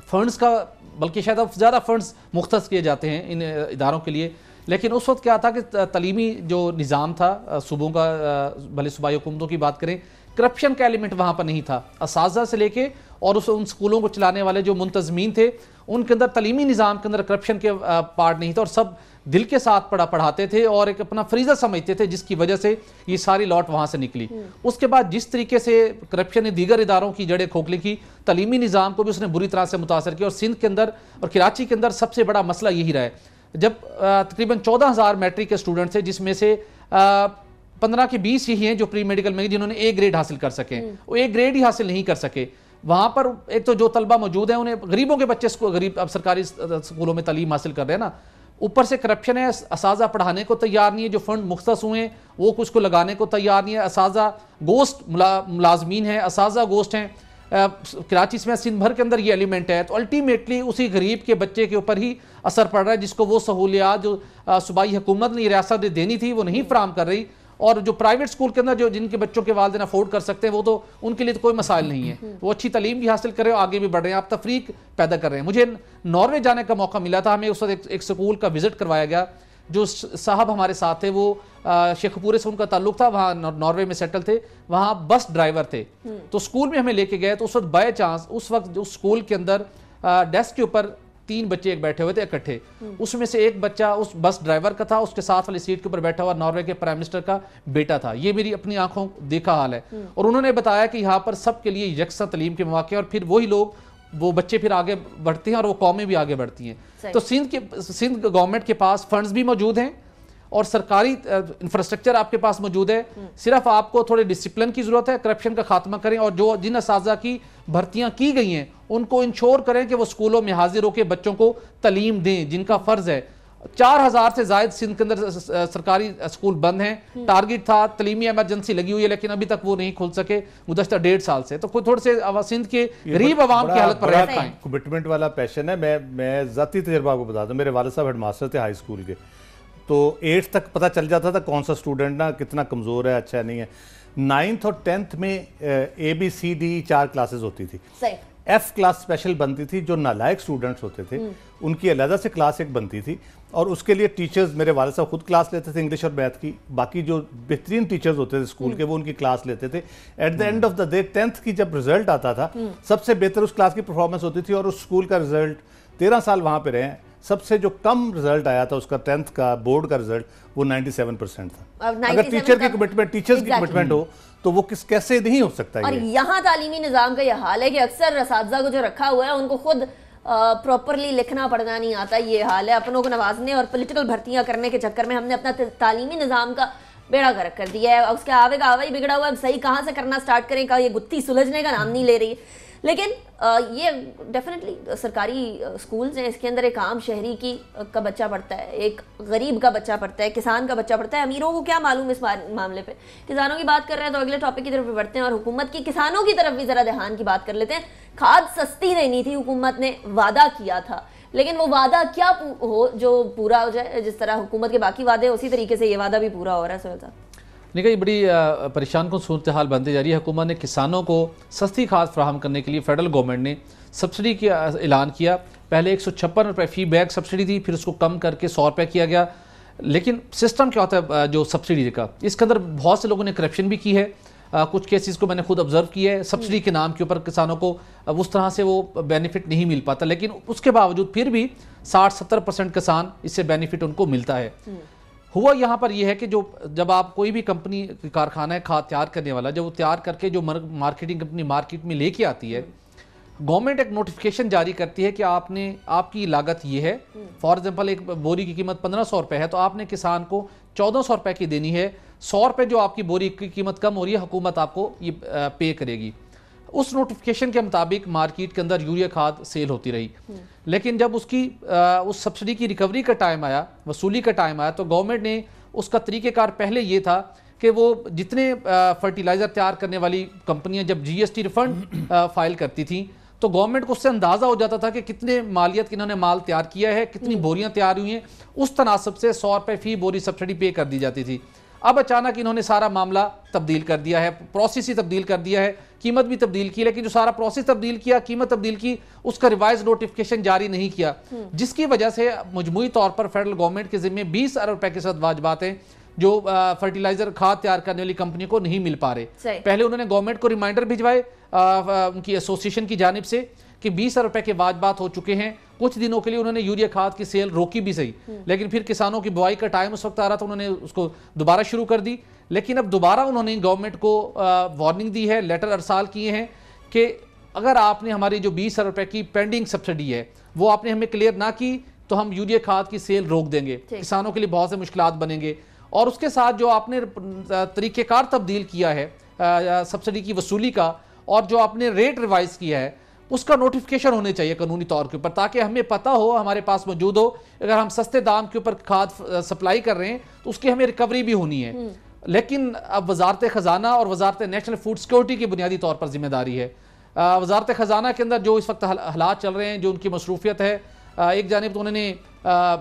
फंड्स का बल्कि शायद अब ज़्यादा फंड्स मुख्तस किए जाते हैं इन इदारों के लिए, लेकिन उस वक्त क्या था कि तलीमी जो निज़ाम था सूबों का, भले सूबाई हुकूमतों की बात करें, करप्शन का एलिमेंट वहाँ पर नहीं था। असातिज़ा से लेके और उन स्कूलों को चलाने वाले जो मुंतज़मीन थे उनके अंदर तलीमी निज़ाम के अंदर करप्शन के पार्ट नहीं था और सब दिल के साथ पढ़ाते थे और एक अपना फरीज़ा समझते थे, जिसकी वजह से ये सारी लॉट वहाँ से निकली। उसके बाद जिस तरीके से करप्शन ने दीगर इदारों की जड़ें खोखली की, तलीमी निज़ाम को भी उसने बुरी तरह से मुतासर किया। और सिंध के अंदर और कराची के अंदर सबसे बड़ा मसला यही रहा है, जब तकरीबन 14,000 मैट्रिक के स्टूडेंट्स थे, जिसमें से 15 के 20 ही हैं जो प्री मेडिकल में जिन्होंने ए ग्रेड हासिल कर सके, वो ए ग्रेड ही हासिल नहीं कर सके। वहाँ पर एक तो जो तलबा मौजूद हैं उन्हें, गरीबों के बच्चे गरीब अब सरकारी स्कूलों में तालीम हासिल कर रहे हैं ना, ऊपर से करप्शन है, असातिज़ा पढ़ाने को तैयार नहीं है, जो फंड मुख्तस हुए हैं वो कुछ को लगाने को तैयार नहीं है, असातिज़ा गोश्त मुलाजमीन है, असातिज़ा गोश्त हैं। कराची में सिंध भर के अंदर ये एलिमेंट है, तो अल्टीमेटली उसी गरीब के बच्चे के ऊपर ही असर पड़ रहा है, जिसको वो सहूलियात जो सूबाई हुकूमत ने रियासत ने देनी थी वो नहीं फराम कर रही। और जो प्राइवेट स्कूल के अंदर जो जिनके बच्चों के वालिदैन अफोर्ड कर सकते हैं वो तो उनके लिए तो कोई मसाइल नहीं है, वो अच्छी तालीम भी हासिल कर रहे हैं, आगे भी बढ़ रहे हैं, आप तफरीक पैदा कर रहे हैं। मुझे नॉर्वे जाने का मौका मिला था, हमें उस वक्त एक स्कूल का विजिट करवाया गया। जो साहब हमारे साथ थे वो शेखपुरे से उनका ताल्लुक था, वहाँ नॉर्वे में सेटल थे, वहाँ बस ड्राइवर थे। तो स्कूल में हमें लेके गए तो उस वक्त बाय चांस उस वक्त जो स्कूल के अंदर डेस्क के ऊपर 3 बच्चे एक बैठे हुए थे इकट्ठे, उसमें से एक बच्चा उस बस ड्राइवर का था, उसके साथ वाली सीट के ऊपर बैठा हुआ नॉर्वे के प्राइम मिनिस्टर का बेटा था। ये मेरी अपनी आंखों देखा हाल है। और उन्होंने बताया कि यहाँ पर सबके लिए यकसा तालीम के मौके, और फिर वही लोग वो बच्चे फिर आगे बढ़ते हैं और वो कौमें भी आगे बढ़ती हैं। तो सिंध गवर्नमेंट के पास फंड्स भी मौजूद हैं और सरकारी इंफ्रास्ट्रक्चर आपके पास मौजूद है, सिर्फ आपको थोड़े डिसिप्लिन की जरूरत है, करप्शन का खात्मा करें और जो जिन असातिज़ा की भर्तियां की गई हैं उनको इंश्योर करें कि वो स्कूलों में हाजिर होकर बच्चों को तालीम दें जिनका फर्ज है। 4000 से जायद सिंध के अंदर सरकारी स्कूल बंद हैं। टारगेट था, तलीमी इमरजेंसी लगी हुई है, लेकिन अभी तक वो नहीं खुल सके गुज़श्ता 1.5 साल से। तो कोई थोड़े से सिंध के गरीब आवाम की हालत पर रहता है। कमिटमेंट वाला पैशन है। मैं ज़ाती तजर्बा को बता दूं, मेरे वालिद साहब हेडमास्टर थे हाई स्कूल के, तो 8th तक पता चल जाता था कौन सा स्टूडेंट ना कितना कमज़ोर है, अच्छा नहीं है। 9th और 10th में ABCD 4 क्लासेस होती थी। F क्लास स्पेशल बनती थी, जो नालायक स्टूडेंट्स होते थे उनकी अलग से क्लास एक बनती थी, और उसके लिए टीचर्स, मेरे वालिद साहब खुद क्लास लेते थे इंग्लिश और मैथ की, बाकी जो बेहतरीन टीचर्स होते थे स्कूल के वो उनकी क्लास लेते थे। At the end of the day 10th की जब रिजल्ट आता था, सबसे बेहतर उस क्लास की परफॉर्मेंस होती थी, और उस स्कूल का रिजल्ट 13 साल वहाँ पे रहे, सबसे जो कम रिजल्ट आया था उसका 10th का बोर्ड का रिजल्ट वो 97% था। अगर टीचर की कमिटमेंट, टीचर्स की कमिटमेंट हो तो वो कैसे नहीं हो सकता। और यहाँ तालीमी निज़ाम का यह हाल है कि अक्सर असातिज़ा को जो रखा हुआ है उनको खुद प्रॉपरली लिखना पढ़ना नहीं आता। ये हाल है, अपनों को नवाजने और पॉलिटिकल भर्तियां करने के चक्कर में हमने अपना तालीमी निज़ाम का बेड़ा गर्क कर दिया है। उसके आवे का आवा ही बिगड़ा हुआ है, सही कहाँ से करना स्टार्ट करें का ये गुत्थी सुलझने का नाम नहीं ले रही। लेकिन ये डेफिनेटली सरकारी स्कूल्स हैं, इसके अंदर एक आम शहरी का बच्चा पढ़ता है, एक गरीब का बच्चा पढ़ता है, किसान का बच्चा पढ़ता है। अमीरों को क्या मालूम इस मामले पे। किसानों की बात कर रहे हैं तो अगले टॉपिक की तरफ भी बढ़ते हैं और हुकूमत की किसानों की तरफ भी जरा ध्यान की बात कर लेते हैं। खाद सस्ती देनी थी, हुकूमत ने वादा किया था, लेकिन वो वादा क्या हो जो पूरा हो जाए। जिस तरह हुकूमत के बाकी वादे उसी तरीके से ये वादा भी पूरा हो रहा है। सोहेल साहब, देखिए ये बड़ी परेशान कौन सूरत हाल बनती जा रही है। हुकूमत ने किसानों को सस्ती खाद फराहम करने के लिए फेडरल गवर्नमेंट ने सब्सिडी का ऐलान किया। पहले 156 रुपये फी बैग सब्सिडी थी, फिर उसको कम करके 100 रुपये किया गया। लेकिन सिस्टम क्या होता है जो सब्सिडी का, इसके अंदर बहुत से लोगों ने करप्शन भी की है। कुछ केसेस को मैंने खुद ऑब्जर्व किया है। सब्सिडी के नाम के ऊपर किसानों को उस तरह से वो बेनिफिट नहीं मिल पाता, लेकिन उसके बावजूद फिर भी 60-70% किसान इससे बेनिफिट उनको मिलता है। हुआ यहाँ पर यह है कि जब आप कोई भी कंपनी कारखाना है खाद तैयार करने वाला, जब वो तैयार करके जो मार्केटिंग कंपनी मार्केट में लेके आती है, गवर्नमेंट एक नोटिफिकेशन जारी करती है कि आपकी लागत ये है। फॉर एग्जांपल एक बोरी की कीमत 1500 रुपये है, तो आपने किसान को 1400 रुपये की देनी है। 100 रुपये जो आपकी बोरी की कीमत कम हो रही है, हुकूमत आपको ये पे करेगी। उस नोटिफिकेशन के मुताबिक मार्केट के अंदर यूरिया खाद सेल होती रही। लेकिन जब उस सब्सिडी की रिकवरी का टाइम आया, वसूली का टाइम आया, तो गवर्नमेंट ने उसका तरीक़ेकार पहले ये था कि वो जितने फर्टिलाइज़र तैयार करने वाली कंपनियां जब GST रिफंड फाइल करती थी, तो गवर्नमेंट को उससे अंदाज़ा हो जाता था कि कितने मालियत की इन्होंने माल तैयार किया है, कितनी बोरियां तैयार हुई हैं। उस तनासब से 100 रुपये फी बोरी सब्सिडी पे कर दी जाती थी। अब अचानक इन्होंने सारा मामला तब्दील कर दिया है, प्रोसेस ही तब्दील कर दिया है, कीमत भी तब्दील की, लेकिन जो सारा प्रोसेस तब्दील किया, कीमत तब्दील की, उसका रिवाइज नोटिफिकेशन जारी नहीं किया, जिसकी वजह से मजमूई तौर पर फेडरल गवर्नमेंट के जिम्मे 20 अरब रुपए के साथ वाजबात हैं जो फर्टिलाइजर खाद तैयार करने वाली कंपनी को नहीं मिल पा रहे। पहले उन्होंने गवर्नमेंट को रिमाइंडर भिजवाए उनकी एसोसिएशन की जानिब से कि 20 अरब रुपए के वाजबात हो चुके हैं। कुछ दिनों के लिए उन्होंने यूरिया खाद की सेल रोकी भी सही, लेकिन फिर किसानों की बुआई का टाइम उस वक्त आ रहा था, उन्होंने उसको दोबारा शुरू कर दी। लेकिन अब दोबारा उन्होंने गवर्नमेंट को वार्निंग दी है, लेटर अरसाल किए हैं कि अगर आपने हमारी जो 20 अरब रुपए की पेंडिंग सब्सिडी है वो आपने हमें क्लियर ना की तो हम यूरिया खाद की सेल रोक देंगे, किसानों के लिए बहुत से मुश्किलात बनेंगे। और उसके साथ जो आपने तरीक़ेकार तब्दील किया है सब्सिडी की वसूली का, और जो आपने रेट रिवाइज किया है, उसका नोटिफिकेशन होने चाहिए कानूनी तौर के ऊपर, ताकि हमें पता हो, हमारे पास मौजूद हो, अगर हम सस्ते दाम के ऊपर खाद सप्लाई कर रहे हैं तो उसकी हमें रिकवरी भी होनी है। लेकिन अब वजारत ख़जाना और वजारत नेशनल फूड सिक्योरिटी की बुनियादी तौर पर जिम्मेदारी है। वजारत ख़जाना के अंदर जो इस वक्त हालात चल रहे हैं, जो उनकी मसरूफियत है, एक जानिब तो उन्होंने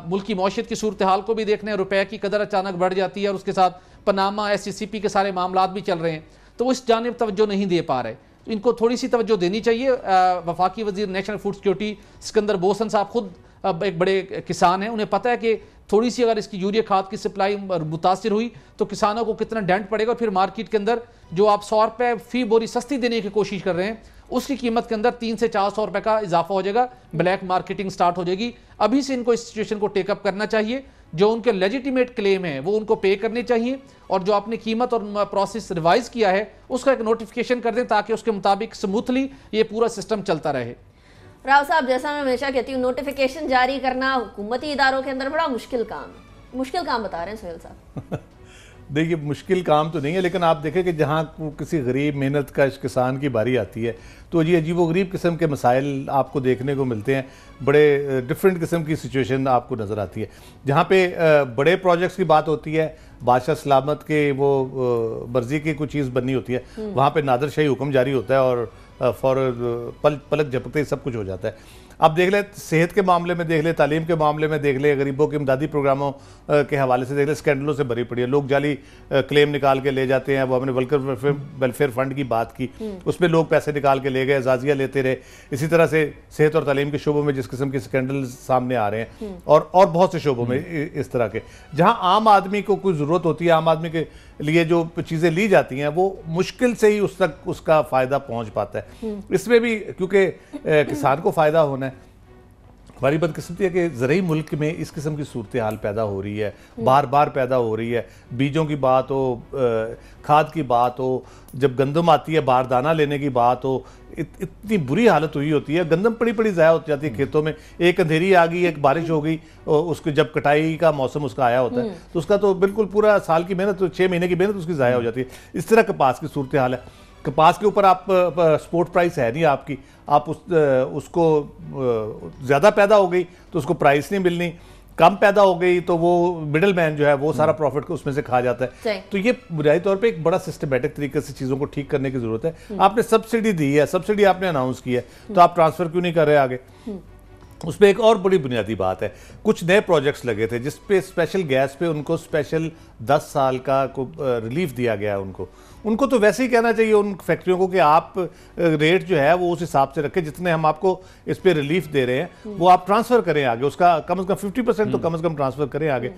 मुल्क की मौशियत की सूरत हाल को भी देखना है, रुपए की कदर अचानक बढ़ जाती है और उसके साथ पनामा SCCP के सारे मामला भी चल रहे हैं, तो वो इस जानिब तवज्जो नहीं दे पा रहे। तो इनको थोड़ी सी तवज्जो देनी चाहिए। वफाकी वजीर national food security Sikandar boson साहब खुद एक बड़े किसान हैं, उन्हें पता है कि थोड़ी सी अगर इसकी यूरिया खाद की सप्लाई मुतासिर हुई तो किसानों को कितना डेंट पड़ेगा। और फिर मार्केट के अंदर जो आप 100 रुपये फी बोरी सस्ती देने की कोशिश कर रहे हैं, उसकी कीमत के अंदर 300 से 400 रुपये का इजाफा हो जाएगा, ब्लैक मार्केटिंग स्टार्ट हो जाएगी। अभी से इनको इस सिचुएशन को टेकअप करना चाहिए, जो उनके लेजिटिमेट क्लेम है वो उनको पे करने चाहिए, और जो आपने कीमत और प्रोसेस रिवाइज किया है उसका एक नोटिफिकेशन कर दें, ताकि उसके मुताबिक स्मूथली ये पूरा सिस्टम चलता रहे। राव साहब, जैसा मैं हमेशा कहती हूँ, नोटिफिकेशन जारी करना हुकूमती इदारों के अंदर बड़ा मुश्किल काम है। मुश्किल काम बता रहे हैं सोहेल साहब। देखिए, मुश्किल काम तो नहीं है, लेकिन आप देखें कि जहाँ किसी गरीब मेहनत का किसान की बारी आती है तो ये अजीबोगरीब किस्म के मसाइल आपको देखने को मिलते हैं। बड़े डिफरेंट किस्म की सिचुएशन आपको नज़र आती है। जहाँ पे बड़े प्रोजेक्ट्स की बात होती है, बादशाह सलामत के वो मर्जी की कोई चीज़ बननी होती है, वहाँ पे नादरशाही हुक्म जारी होता है और पलक झपकते ही सब कुछ हो जाता है। आप देख ले, सेहत के मामले में देख ले, तालीम के मामले में देख ले, गरीबों के इमदादी प्रोग्रामों के हवाले से देख ले, स्कैंडलों से भरी पड़ी है। लोग जाली क्लेम निकाल के ले जाते हैं। वो हमने वेलफेयर फंड की बात की, उसमें लोग पैसे निकाल के ले गए, जाजिया लेते रहे। इसी तरह से सेहत और तालीम के शोबों में जिस किस्म के स्कैंडल सामने आ रहे हैं, और बहुत से शोबों में इस तरह के, जहाँ आम आदमी को कोई ज़रूरत होती है, आम आदमी के लिए जो चीज़ें ली जाती हैं वो मुश्किल से ही उस तक उसका फ़ायदा पहुँच पाता है। इसमें भी क्योंकि किसान को फ़ायदा होना है, हमारी बदकिस्मती है कि ज़रूरी मुल्क में इस किस्म की सूरत हाल पैदा हो रही है, बार बार पैदा हो रही है। बीजों की बात हो, खाद की बात हो, जब गंदम आती है बारदाना लेने की बात हो, इतनी बुरी हालत हुई होती है। गंदम पड़ी पड़ी ज़ाया हो जाती है खेतों में। एक अंधेरी आ गई, एक बारिश हो गई, उसके जब कटाई का मौसम उसका आया होता है तो उसका तो बिल्कुल पूरा साल की मेहनत, 6 महीने की मेहनत उसकी ज़ाया हो जाती है। इस तरह कपास की सूरत हाल है। कपास के ऊपर आप स्पोर्ट प्राइस है नहीं आपकी, आप उसको ज़्यादा पैदा हो गई तो उसको प्राइस नहीं मिलनी, कम पैदा हो गई तो वो मिडल मैन जो है वो सारा प्रॉफिट को उसमें से खा जाता है। तो ये बुनियादी तौर पे एक बड़ा सिस्टमेटिक तरीके से चीज़ों को ठीक करने की ज़रूरत है। आपने सब्सिडी दी है, सब्सिडी आपने अनाउंस की है, तो आप ट्रांसफ़र क्यों नहीं कर रहे आगे? उस पर एक और बड़ी बुनियादी बात है, कुछ नए प्रोजेक्ट्स लगे थे जिस पे स्पेशल गैस पे उनको स्पेशल 10 साल का रिलीफ दिया गया है। उनको तो वैसे ही कहना चाहिए उन फैक्ट्रियों को कि आप रेट जो है वो उस हिसाब से रखें, जितने हम आपको इस पे रिलीफ दे रहे हैं वो आप ट्रांसफ़र करें आगे, उसका कम से कम 50% तो कम से कम ट्रांसफ़र करें आगे।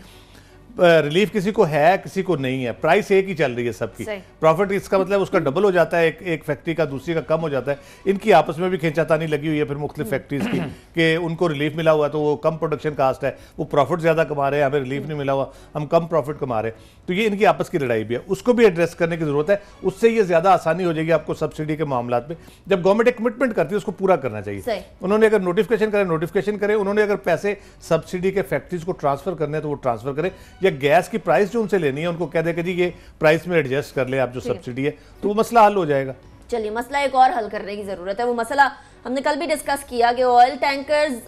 रिलीफ किसी को है, किसी को नहीं है, प्राइस एक ही चल रही है सबकी। प्रॉफिट इसका मतलब उसका डबल हो जाता है, एक फैक्ट्री का दूसरी का कम हो जाता है। इनकी आपस में भी खींचातानी लगी हुई है फिर मुख्तलिफ फैक्ट्रीज की कि उनको रिलीफ मिला हुआ है तो वो कम प्रोडक्शन कास्ट है, वो प्रॉफिट ज़्यादा कमा रहे हैं, हमें रिलीफ नहीं मिला हुआ, हम कम प्रॉफिट कमा रहे हैं। तो ये इनकी आपस की लड़ाई भी है, उसको भी एड्रेस करने की जरूरत है। उससे ये ज़्यादा आसानी हो जाएगी आपको सब्सिडी के मामला में। जब गवर्नमेंट एक कमिटमेंट करती है उसको पूरा करना चाहिए। उन्होंने अगर नोटिफिकेशन करें, उन्होंने अगर पैसे सब्सिडी के फैक्ट्रीज को ट्रांसफर करने हैं तो वो ट्रांसफर करें, या गैस की प्राइस जो उनसे लेनी है उनको कह दे कि जी ये प्राइस में एडजस्ट कर ले आप जो सब्सिडी है, तो वो मसला हल हो जाएगा। चलिए, मसला एक और हल करने की जरूरत है। वो मसला हमने कल भी डिस्कस किया कि ऑयल टैंकर्स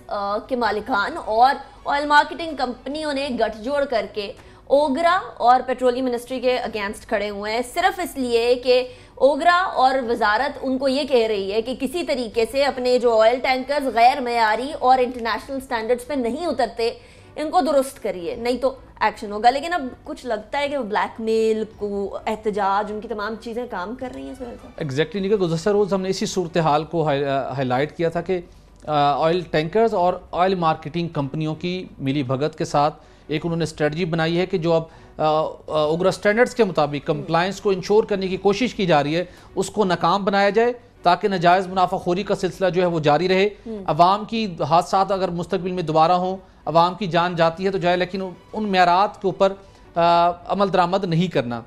के मालिकान और ऑयल मार्केटिंग कंपनियों ने गठजोड़ करके ओगरा और पेट्रोलियम मिनिस्ट्री के अगेंस्ट खड़े हुए हैं, सिर्फ इसलिए कि ओगरा और वजारत उनको ये कह रही है कि किसी तरीके से अपने जो ऑयल टैंकर्स गैर मयारी और इंटरनेशनल स्टैंडर्ड्स पे नहीं उतरते, इनको दुरुस्त करिए, नहीं तो एक्शन होगा। लेकिन अब कुछ लगता है कि वो ब्लैकमेल को एहतजाज, उनकी तमाम चीज़ें काम कर रही हैं। सोहेल साहब, एग्जैक्टली नहीं, गुज़श्ता रोज़ हमने इसी सूरत हाल को हाईलाइट किया था कि ऑयल टैंकर्स और ऑयल मार्केटिंग कंपनियों की मिली भगत के साथ एक उन्होंने स्ट्रेटजी बनाई है कि जो अब ओगरा स्टैंडर्ड्स के मुताबिक कंप्लायंस को इंश्योर करने की कोशिश की जा रही है उसको नाकाम बनाया जाए, ताकि नाजायज़ मुनाफाखोरी का सिलसिला जो है वो जारी रहे। अवाम की हादसात अगर मुस्तकबिल में दोबारा हों, अवाम की जान जाती है तो जाए, लेकिन उन मेयारात के ऊपर अमल दरामद नहीं करना।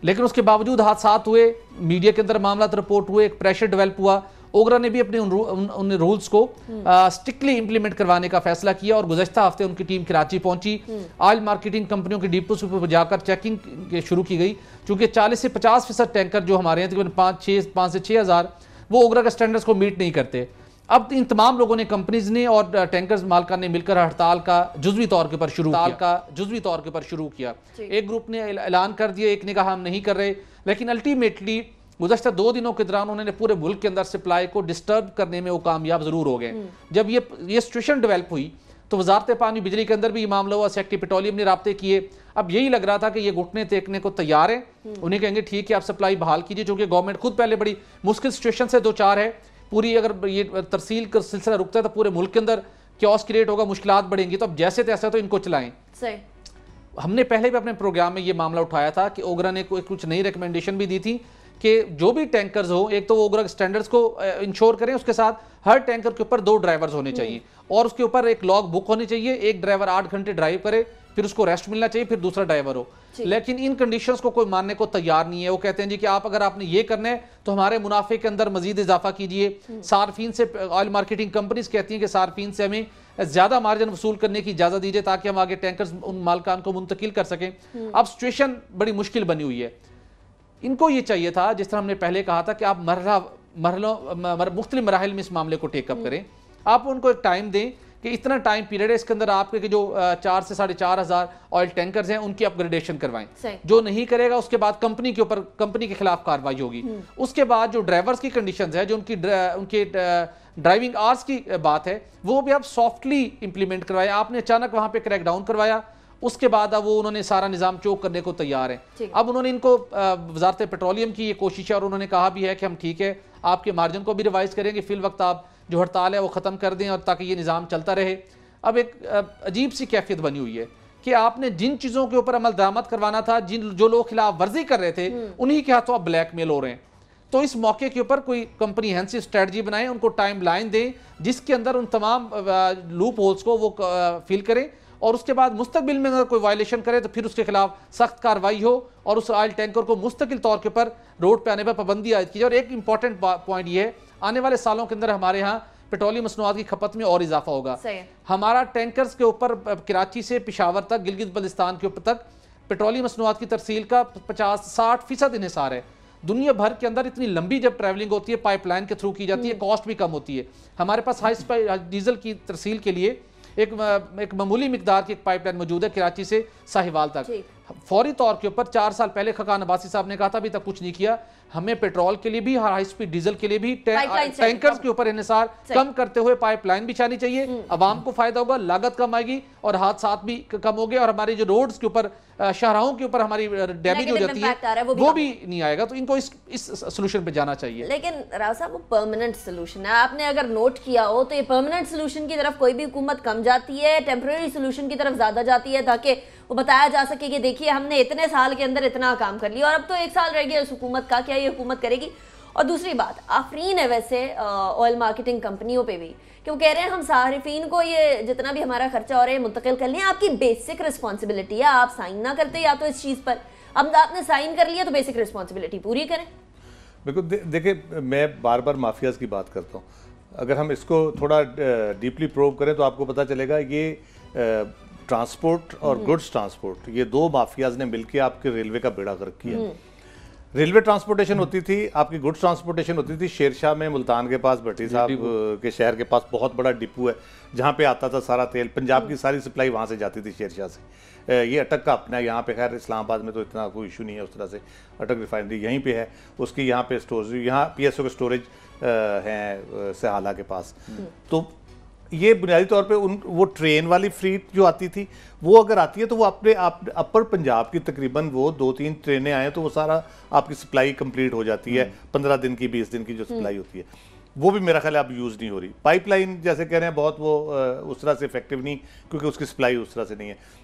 लेकिन उसके बावजूद हादसात हुए, मीडिया के अंदर मामला रिपोर्ट हुए, एक प्रेशर डेवलप हुआ। ओगरा ने भी अपने उन रूल्स को स्ट्रिक्टली इंप्लीमेंट करवाने का फैसला किया और गुज़श्ता हफ्ते उनकी टीम कराची पहुंची। ऑयल मार्केटिंग कंपनियों के डिपोज पर जाकर चेकिंग शुरू की गई, चूँकि 40 से 50% टैंकर जो हमारे यहाँ तकरीबन 5 से 6 हज़ार वो ओगरा के स्टैंडर्ड्स को मीट नहीं करते। अब इन तमाम लोगों ने, कंपनीज ने और टैंकर्स मालिकान ने मिलकर हड़ताल का जुज़वी तौर के ऊपर शुरू किया। एक ग्रुप ने ऐलान कर दिया, एक ने कहा हम नहीं कर रहे, लेकिन अल्टीमेटली गुज़श्ता 2 दिनों के दौरान उन्होंने पूरे मुल्क के अंदर सप्लाई को डिस्टर्ब करने में वो कामयाब जरूर हो गए। जब ये सिचुएशन डेवलप हुई तो वजारत पानी बिजली के अंदर भी ये मामला हुआ, सेक्रेटरी पेट्रोलियम ने राब्ते किए, अब यही लग रहा था कि ये घुटने टेकने को तैयार है, उन्हें कहेंगे ठीक है आप सप्लाई बहाल कीजिए, क्योंकि गवर्नमेंट खुद पहले बड़ी मुश्किल सिचुएशन से दो चार है। पूरी अगर ये तरसील का सिलसिला रुकता है तो पूरे मुल्क के अंदर क्योस क्रिएट होगा, मुश्किलात बढ़ेंगी, तो अब जैसे तैसे तो इनको चलाएं। सही। हमने पहले भी अपने प्रोग्राम में ये मामला उठाया था कि ओगरा ने कुछ नई रिकमेंडेशन भी दी थी कि जो भी टैंकर्स हो, एक तो वो ओगरा स्टैंडर्ड्स को इंश्योर करें, उसके साथ हर टैंकर के ऊपर 2 ड्राइवर्स होने चाहिए और उसके ऊपर एक लॉग बुक होनी चाहिए। एक ड्राइवर 8 घंटे ड्राइव करे, फिर उसको रेस्ट मिलना चाहिए, फिर दूसरा ड्राइवर हो। लेकिन इन कंडीशंस को कोई मानने को तैयार नहीं है। वो कहते हैं जी कि आप अगर आपने ये करना है तो हमारे मुनाफे के अंदर मजीद इजाफा कीजिए। सार्फिन से, ऑयल मार्केटिंग कंपनीज कहती हैं कि सार्फिन से हमें ज्यादा मार्जिन वसूल करने की इजाजत दीजिए ताकि हम आगे टैंकर्स उन मालकान को मुंतकिल कर सकें। अब सिचुएशन बड़ी मुश्किल बनी हुई है। इनको ये चाहिए था, जिस तरह हमने पहले कहा था, कि आप मुख्तलिफ मराहिल में इस मामले को टेकअप करें। आप उनको एक टाइम दें कि इतना टाइम पीरियड है, इसके अंदर आपके जो 4 से 4,500 ऑयल टैंकर्स हैं उनकी अपग्रेडेशन करवाएं। जो नहीं करेगा उसके बाद कंपनी के ऊपर, कंपनी के खिलाफ कार्रवाई होगी। उसके बाद जो ड्राइवर्स की कंडीशंस है, जो उनके ड्राइविंग आवर्स की बात है, वो भी आप सॉफ्टली इंप्लीमेंट करवाए। आपने अचानक वहां पे क्रैकडाउन करवाया, उसके बाद अब वो उन्होंने सारा निजाम चोक करने को तैयार है। अब उन्होंने इनको वजारत पेट्रोलियम की ये कोशिश है और उन्होंने कहा भी है कि हम ठीक है आपके मार्जिन को भी रिवाइज करेंगे, फिल वक्त आप जो हड़ताल है वो ख़त्म कर दें और ताकि ये निज़ाम चलता रहे। अब एक अजीब सी कैफियत बनी हुई है कि आपने जिन चीज़ों के ऊपर अमल दरामद करवाना था, जो लोग खिलाफ वर्जी कर रहे थे, उन्हीं के हाथों आप ब्लैकमेल हो रहे हैं। तो इस मौके के ऊपर कोई कंप्रीहेंसिव स्ट्रेटजी बनाएं, उनको टाइम लाइन दें जिसके अंदर उन तमाम लूप होल्स को वो फिल करें और उसके बाद मुस्तकबिल में अगर कोई वायलेशन करे तो फिर उसके खिलाफ सख्त कार्रवाई हो और उस ऑयल टैंकर को मुस्तकिल तौर के ऊपर रोड पे आने पर पाबंदी आयद की जाए। और एक इंपॉर्टेंट पॉइंट ये है, आने वाले सालों के अंदर हमारे यहाँ पेट्रोलियम मसनूआत की खपत में और इजाफा होगा। हमारा टैंकर्स के ऊपर कराची से पेशावर तक, गिलगित बल्तिस्तान के ऊपर तक पेट्रोलियम मसनूआत की तरसील का 50-60% इन्हिसार है। दुनिया भर के अंदर इतनी लंबी जब ट्रैवलिंग होती है, पाइपलाइन के थ्रू की जाती है, कॉस्ट भी कम होती है। हमारे पास हाई डीजल की तरसील के लिए एक मामूली मिकदार की एक पाइपलाइन मौजूद है कराची से साहिवाल तक। फौरी तौर के ऊपर 4 साल पहले खकान अब्बासी साहब ने कहा था अभी तक कुछ नहीं किया। हमें पेट्रोल के लिए भी, हाई स्पीड डीजल के लिए भी टैंकर्स के ऊपर इन्हिसार कम करते हुए पाइपलाइन बिछानी चाहिए। अवाम को फायदा होगा, लागत कम आएगी और हादसात भी कम हो गए और हमारी जो रोड्स के ऊपर, शाहराहों के ऊपर हमारी डैमेज हो जाती है वो भी नहीं आएगा। तो इनको इस सोल्यूशन पे जाना चाहिए। लेकिन राव साहब वो परमानेंट सोल्यूशन है, आपने अगर नोट किया हो तो ये परमानेंट सोल्यूशन की तरफ कोई भी हुकूमत कम जाती है, टेम्पररी सोल्यूशन की तरफ ज्यादा जाती है ताकि वो बताया जा सके कि देखिए हमने इतने साल के अंदर इतना काम कर लिया और अब तो 1 साल रह गया इस हुकूमत का, क्या ये हुकूमत करेगी। और दूसरी बात आफरीन है वैसे ऑयल मार्केटिंग कंपनियों पे भी कि वो कह रहे हैं हम सारिफीन को ये जितना भी हमारा खर्चा हो रहा है मुंतकिल कर लें, आपकी बेसिक रिस्पॉन्सिबिलिटी है, आप साइन ना करते या तो इस चीज़ पर, अब आपने साइन कर लिया तो बेसिक रिस्पॉन्सिबिलिटी पूरी करें। बिल्कुल। देखिए मैं बार बार माफियाज की बात करता हूँ, अगर हम इसको थोड़ा डीपली प्रोव करें तो आपको पता चलेगा ये ट्रांसपोर्ट और गुड्स ट्रांसपोर्ट, ये 2 माफियाज ने मिलकर आपके रेलवे का बेड़ा गर्क किया। रेलवे ट्रांसपोर्टेशन होती थी, आपकी गुड्स ट्रांसपोर्टेशन होती थी शेरशाह में, मुल्तान के पास, भट्टी साहब के शहर के पास बहुत बड़ा डिपो है जहाँ पे आता था सारा तेल, पंजाब की सारी सप्लाई वहाँ से जाती थी शेरशाह से। ये अटक का अपना, यहाँ पे खैर इस्लामाबाद में तो इतना कोई इशू नहीं है उस तरह से, अटक रिफाइनरी यहीं पे है, उसकी यहाँ पे स्टोरेज, यहाँ PSO के स्टोरेज हैं सहाला के पास। तो ये बुनियादी तौर पे वो ट्रेन वाली फ्लीट जो आती थी वो अगर आती है तो वो अपने अपर पंजाब की तकरीबन वो 2-3 ट्रेनें आए तो वो सारा आपकी सप्लाई कंप्लीट हो जाती है। 15 दिन की, 20 दिन की जो सप्लाई होती है वो भी मेरा ख्याल है अब यूज़ नहीं हो रही। पाइपलाइन जैसे कह रहे हैं बहुत, वो उस तरह से इफेक्टिव नहीं, क्योंकि उसकी सप्लाई उस तरह से नहीं है।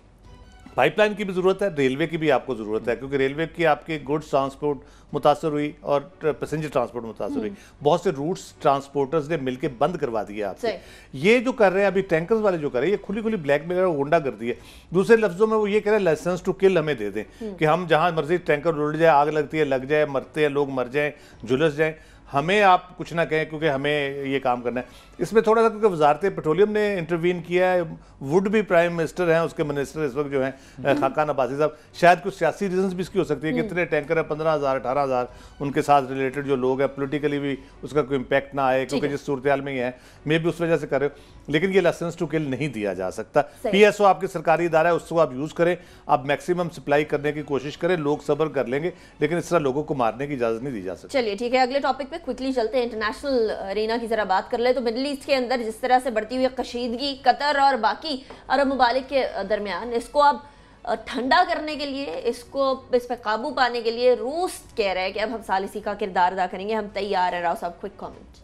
पाइपलाइन की भी ज़रूरत है, रेलवे की भी आपको ज़रूरत है, क्योंकि रेलवे की आपके गुड्स ट्रांसपोर्ट मुतासर हुई और पैसेंजर ट्रांसपोर्ट मुतासर हुई। बहुत से रूट्स ट्रांसपोर्टर्स ने मिलकर बंद करवा दिए आपसे। ये जो कर रहे हैं अभी टैंकर्स वाले जो कर रहे हैं, ये खुली खुली ब्लैकमेल और गुंडा कर दी है। दूसरे लफ्जों में वो ये कह रहे हैं लाइसेंस टू किल हमें दे दें कि हम जहाँ मर्जी टैंकर उड़ जाए, आग लगती है लग जाए, मरते हैं लोग, मर जाएँ, झुलस जाएँ, हमें आप कुछ ना कहें क्योंकि हमें ये काम करना है। इसमें थोड़ा सा क्योंकि वजारत पेट्रोलियम ने इंटरवीन किया है, वुड भी प्राइम मिनिस्टर हैं, उसके मिनिस्टर इस वक्त जो हैं खाकान अब्बासी साहब, शायद कुछ सियासी रीजंस भी इसकी हो सकती है कि इतने टैंकर है 15,000 18,000, उनके साथ रिलेटेड जो लोग हैं पोलिटिकली भी उसका कोई इम्पैक्ट ना आए, क्योंकि जिस सूरत हाल में ये है मे भी उस वजह से कर रहे हो। लेकिन ये लाइसेंस टू किल नहीं दिया जा सकता। PSO आपकी सरकारी इदारा है, उसको आप यूज़ करें, आप मैक्सिमम सप्लाई करने की कोशिश करें, लोग सब्र कर लेंगे, लेकिन इस तरह लोगों को मारने की इजाज़त नहीं दी जा सकती। चलिए ठीक है, अगले टॉपिक पे क्विकली चलते हैं, इंटरनेशनल अरेना की जरा बात कर ले तो मिडिल ईस्ट के अंदर जिस तरह से बढ़ती हुई कशीदगी कतर और बाकी अरब ममालिक के दरमियान, इसको अब ठंडा करने के लिए, इस पर काबू पाने के लिए रूस कह रहा है कि अब हम सालिसी का किरदार अदा करेंगे, हम तैयार हैं। राव साहब, क्विक कमेंट।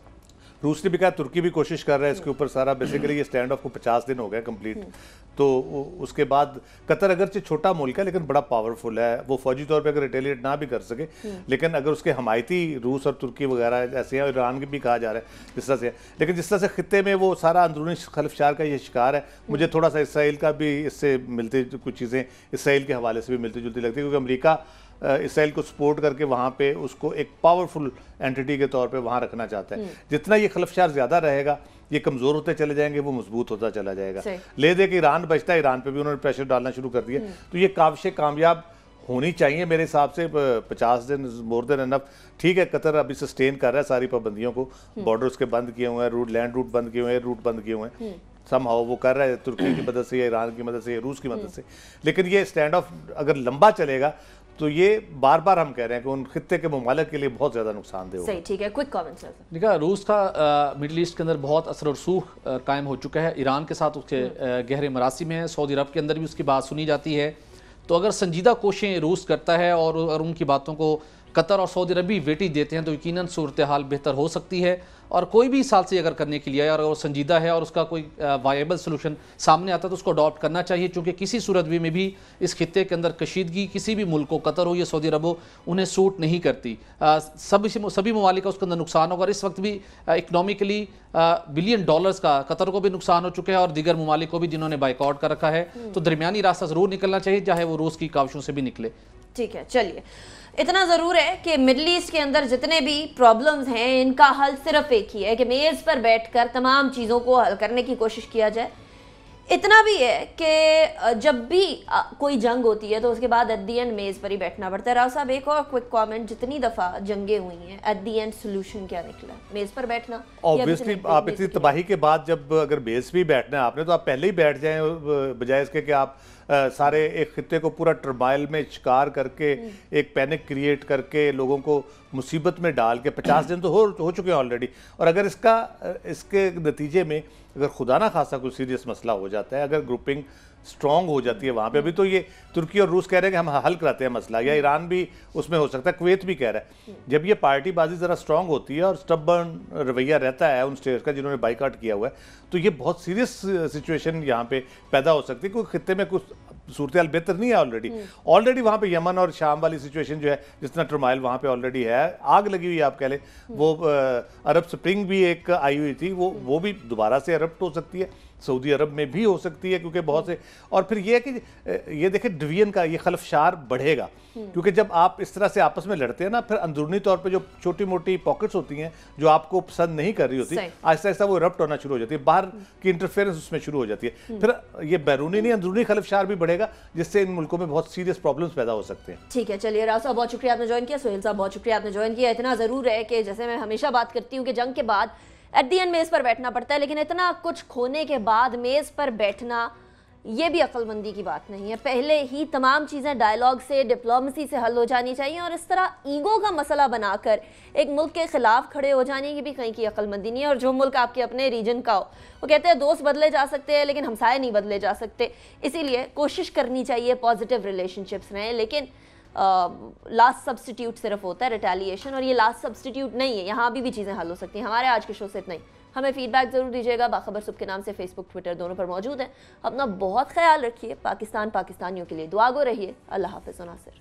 रूस ने भी कहा, तुर्की भी कोशिश कर रहा है इसके ऊपर सारा। बेसिकली ये स्टैंड ऑफ को 50 दिन हो गए कंप्लीट। तो उसके बाद कतर अगरचे छोटा मुल्क है लेकिन बड़ा पावरफुल है, वो फौजी तौर पे अगर रिटेलिएट ना भी कर सके, लेकिन अगर उसके हमायती रूस और तुर्की वगैरह ऐसे हैं, ईरान भी कहा जा रहा है जिस तरह से, लेकिन जिस तरह से खित्ते में वो सारा अंदरूनी खलफशार का ये शिकार है, मुझे थोड़ा सा इसराइल का भी इससे मिलते कुछ चीज़ें इसराइल के हवाले से भी मिलती जुलती लगती है, क्योंकि अमेरिका इसराइल को सपोर्ट करके वहाँ पे उसको एक पावरफुल एंटिटी के तौर पे वहाँ रखना चाहता है। जितना ये खलफशार ज़्यादा रहेगा, ये कमज़ोर होते चले जाएंगे, वो मजबूत होता चला जाएगा। ले दे कि ईरान बचता है, ईरान पे भी उन्होंने प्रेशर डालना शुरू कर दिया। तो ये काविश कामयाब होनी चाहिए मेरे हिसाब से। 50 दिन मोर देन इनफ। ठीक है, कतर अभी सस्टेन कर रहा है सारी पाबंदियों को, बॉर्डर उसके बंद किए हुए हैं, लैंड रूट बंद किए हुए हैं, रूट बंद किए हुए हैं, समहाउ वो कर रहा है तुर्की की मदद से या ईरान की मदद से या रूस की मदद से। लेकिन ये स्टैंड ऑफ अगर लंबा चलेगा तो ये बार बार हम कह रहे हैं कि उन खित्ते के ममालिक के लिए बहुत ज़्यादा नुकसानदेह होगा। सही, ठीक है, क्विक कमेंट सर। देखा, रूस का मिडिल ईस्ट के अंदर बहुत असर और रसूख कायम हो चुका है। ईरान के साथ उसके गहरे मरासी में है, सऊदी अरब के अंदर भी उसकी बात सुनी जाती है। तो अगर संजीदा कोशिशें रूस करता है और उनकी बातों को कतर और सऊदी अरब भी वेटेज देते हैं तो यकीनन सूरत हाल बेहतर हो सकती है। और कोई भी साल से अगर करने के लिए है और वो संजीदा है और उसका कोई वायबल सोल्यूशन सामने आता है तो उसको अडॉप्ट करना चाहिए, क्योंकि किसी सूरत भी में भी इस खित्ते के अंदर कशीदगी किसी भी मुल्क को, कतर हो या सऊदी अरब हो, उन्हें सूट नहीं करती। सभी ममालिक का उसके अंदर नुकसान होगा। और इस वक्त भी इकनॉमिकली बिलियन डॉलर्स का कतर को भी नुकसान हो चुका है और दीगर ममालिक को भी जिन्होंने बाइकआउट कर रखा है। तो दरमियानी रास्ता ज़रूर निकलना चाहिए, चाहे वो रूस की काविशों से भी निकले। ठीक है, चलिए, इतना ज़रूर है कि मिडल ईस्ट के अंदर जितने भी प्रॉब्लम्स हैं इनका हल सिर्फ एक ही है कि मेज़ पर बैठकर तमाम चीज़ों को हल करने की कोशिश किया जाए। इतना भी है कि जब भी कोई जंग होती है तो उसके बाद एट दी एंड मेज़ पर ही बैठना पड़ता है। राव साहब, एक और क्विक कमेंट, जितनी दफ़ा जंगें हुई हैं एट दी एंड सोल्यूशन क्या निकला? मेज़ पर बैठना। ऑब्वियसली आप इतनी तबाही के बाद जब अगर बेस भी बैठना है आपने, तो आप पहले ही बैठ जाएं, बजाय इसके कि आप सारे एक खित्ते को पूरा टर्माइल में शिकार करके एक पैनिक क्रिएट करके लोगों को मुसीबत में डाल के 50 दिन तो हो चुके हैं ऑलरेडी। और अगर इसके नतीजे में अगर खुदा ना खासा कोई सीरियस मसला हो जाता है, अगर ग्रुपिंग स्ट्रॉन्ग हो जाती है वहाँ पे, अभी तो ये तुर्की और रूस कह रहे हैं कि हम हल कराते हैं मसला, या ईरान भी उसमें हो सकता है, कुवैत भी कह रहा है। जब ये पार्टीबाजी ज़रा स्ट्रॉन्ग होती है और स्टबर्न रवैया रहता है उन स्टेट्स का जिन्होंने बाइकआउट किया हुआ है, तो ये बहुत सीरियस सिचुएशन यहाँ पे पैदा हो सकती है। क्योंकि खित्ते में कुछ सूरत हाल बेहतर नहीं है ऑलरेडी वहाँ पे यमन और शाम वाली सिचुएशन जो है, जितना टर्माइल वहाँ पे ऑलरेडी है, आग लगी हुई आप कह लें, वो अरब स्प्रिंग भी एक आई हुई थी, वो भी दोबारा से अरप्ट हो सकती है, सऊदी अरब में भी हो सकती है, क्योंकि बहुत से। और फिर ये है कि ये देखें डिवीजन का ये खलफशार बढ़ेगा, क्योंकि जब आप इस तरह से आपस में लड़ते हैं ना, फिर अंदरूनी तौर पे जो छोटी मोटी पॉकेट्स होती हैं जो आपको पसंद नहीं कर रही होती, आहिस्ता आहिस्ता वो रप्ट होना शुरू हो जाती है, बाहर की इंटरफेरेंस उसमें शुरू हो जाती है। फिर ये बैरूनी नहीं अंदरूनी खलफशार भी बढ़ेगा, जिससे इन मुल्कों में बहुत सीरियस प्रॉब्लम्स पैदा हो सकते हैं। ठीक है, चलिए, राव साहब बहुत शुक्रिया आपने ज्वाइन किया, सोहेल साहब बहुत शुक्रिया आपने ज्वाइन किया। इतना ज़रूर है कि जैसे मैं हमेशा बात करती हूँ कि जंग के बाद एट दी एंड मेज़ पर बैठना पड़ता है, लेकिन इतना कुछ खोने के बाद मेज़ पर बैठना ये भी अक्लमंदी की बात नहीं है। पहले ही तमाम चीज़ें डायलॉग से, डिप्लोमेसी से हल हो जानी चाहिए, और इस तरह ईगो का मसला बनाकर एक मुल्क के खिलाफ खड़े हो जाने की भी कहीं की अक्लमंदी नहीं है। और जो मुल्क आपके अपने रीजन का हो, वो कहते हैं दोस्त बदले जा सकते हैं लेकिन हमसाए नहीं बदले जा सकते। इसीलिए कोशिश करनी चाहिए पॉजिटिव रिलेशनशिप्स रहें, लेकिन लास्ट सब्सटीट्यूट सिर्फ होता है रिटेलिएशन, और ये लास्ट सब्सटीट्यूट नहीं है। यहाँ अभी भी चीज़ें हल हो सकती हैं। हमारे आज के शो से इतना ही। हमें फीडबैक ज़रूर दीजिएगा। बाखबर सुबह के नाम से फेसबुक, ट्विटर दोनों पर मौजूद हैं। अपना बहुत ख्याल रखिए। पाकिस्तान पाकिस्तानियों के लिए दुआ गो रहिए। अल्लाह हाफ़िज़। नासिर।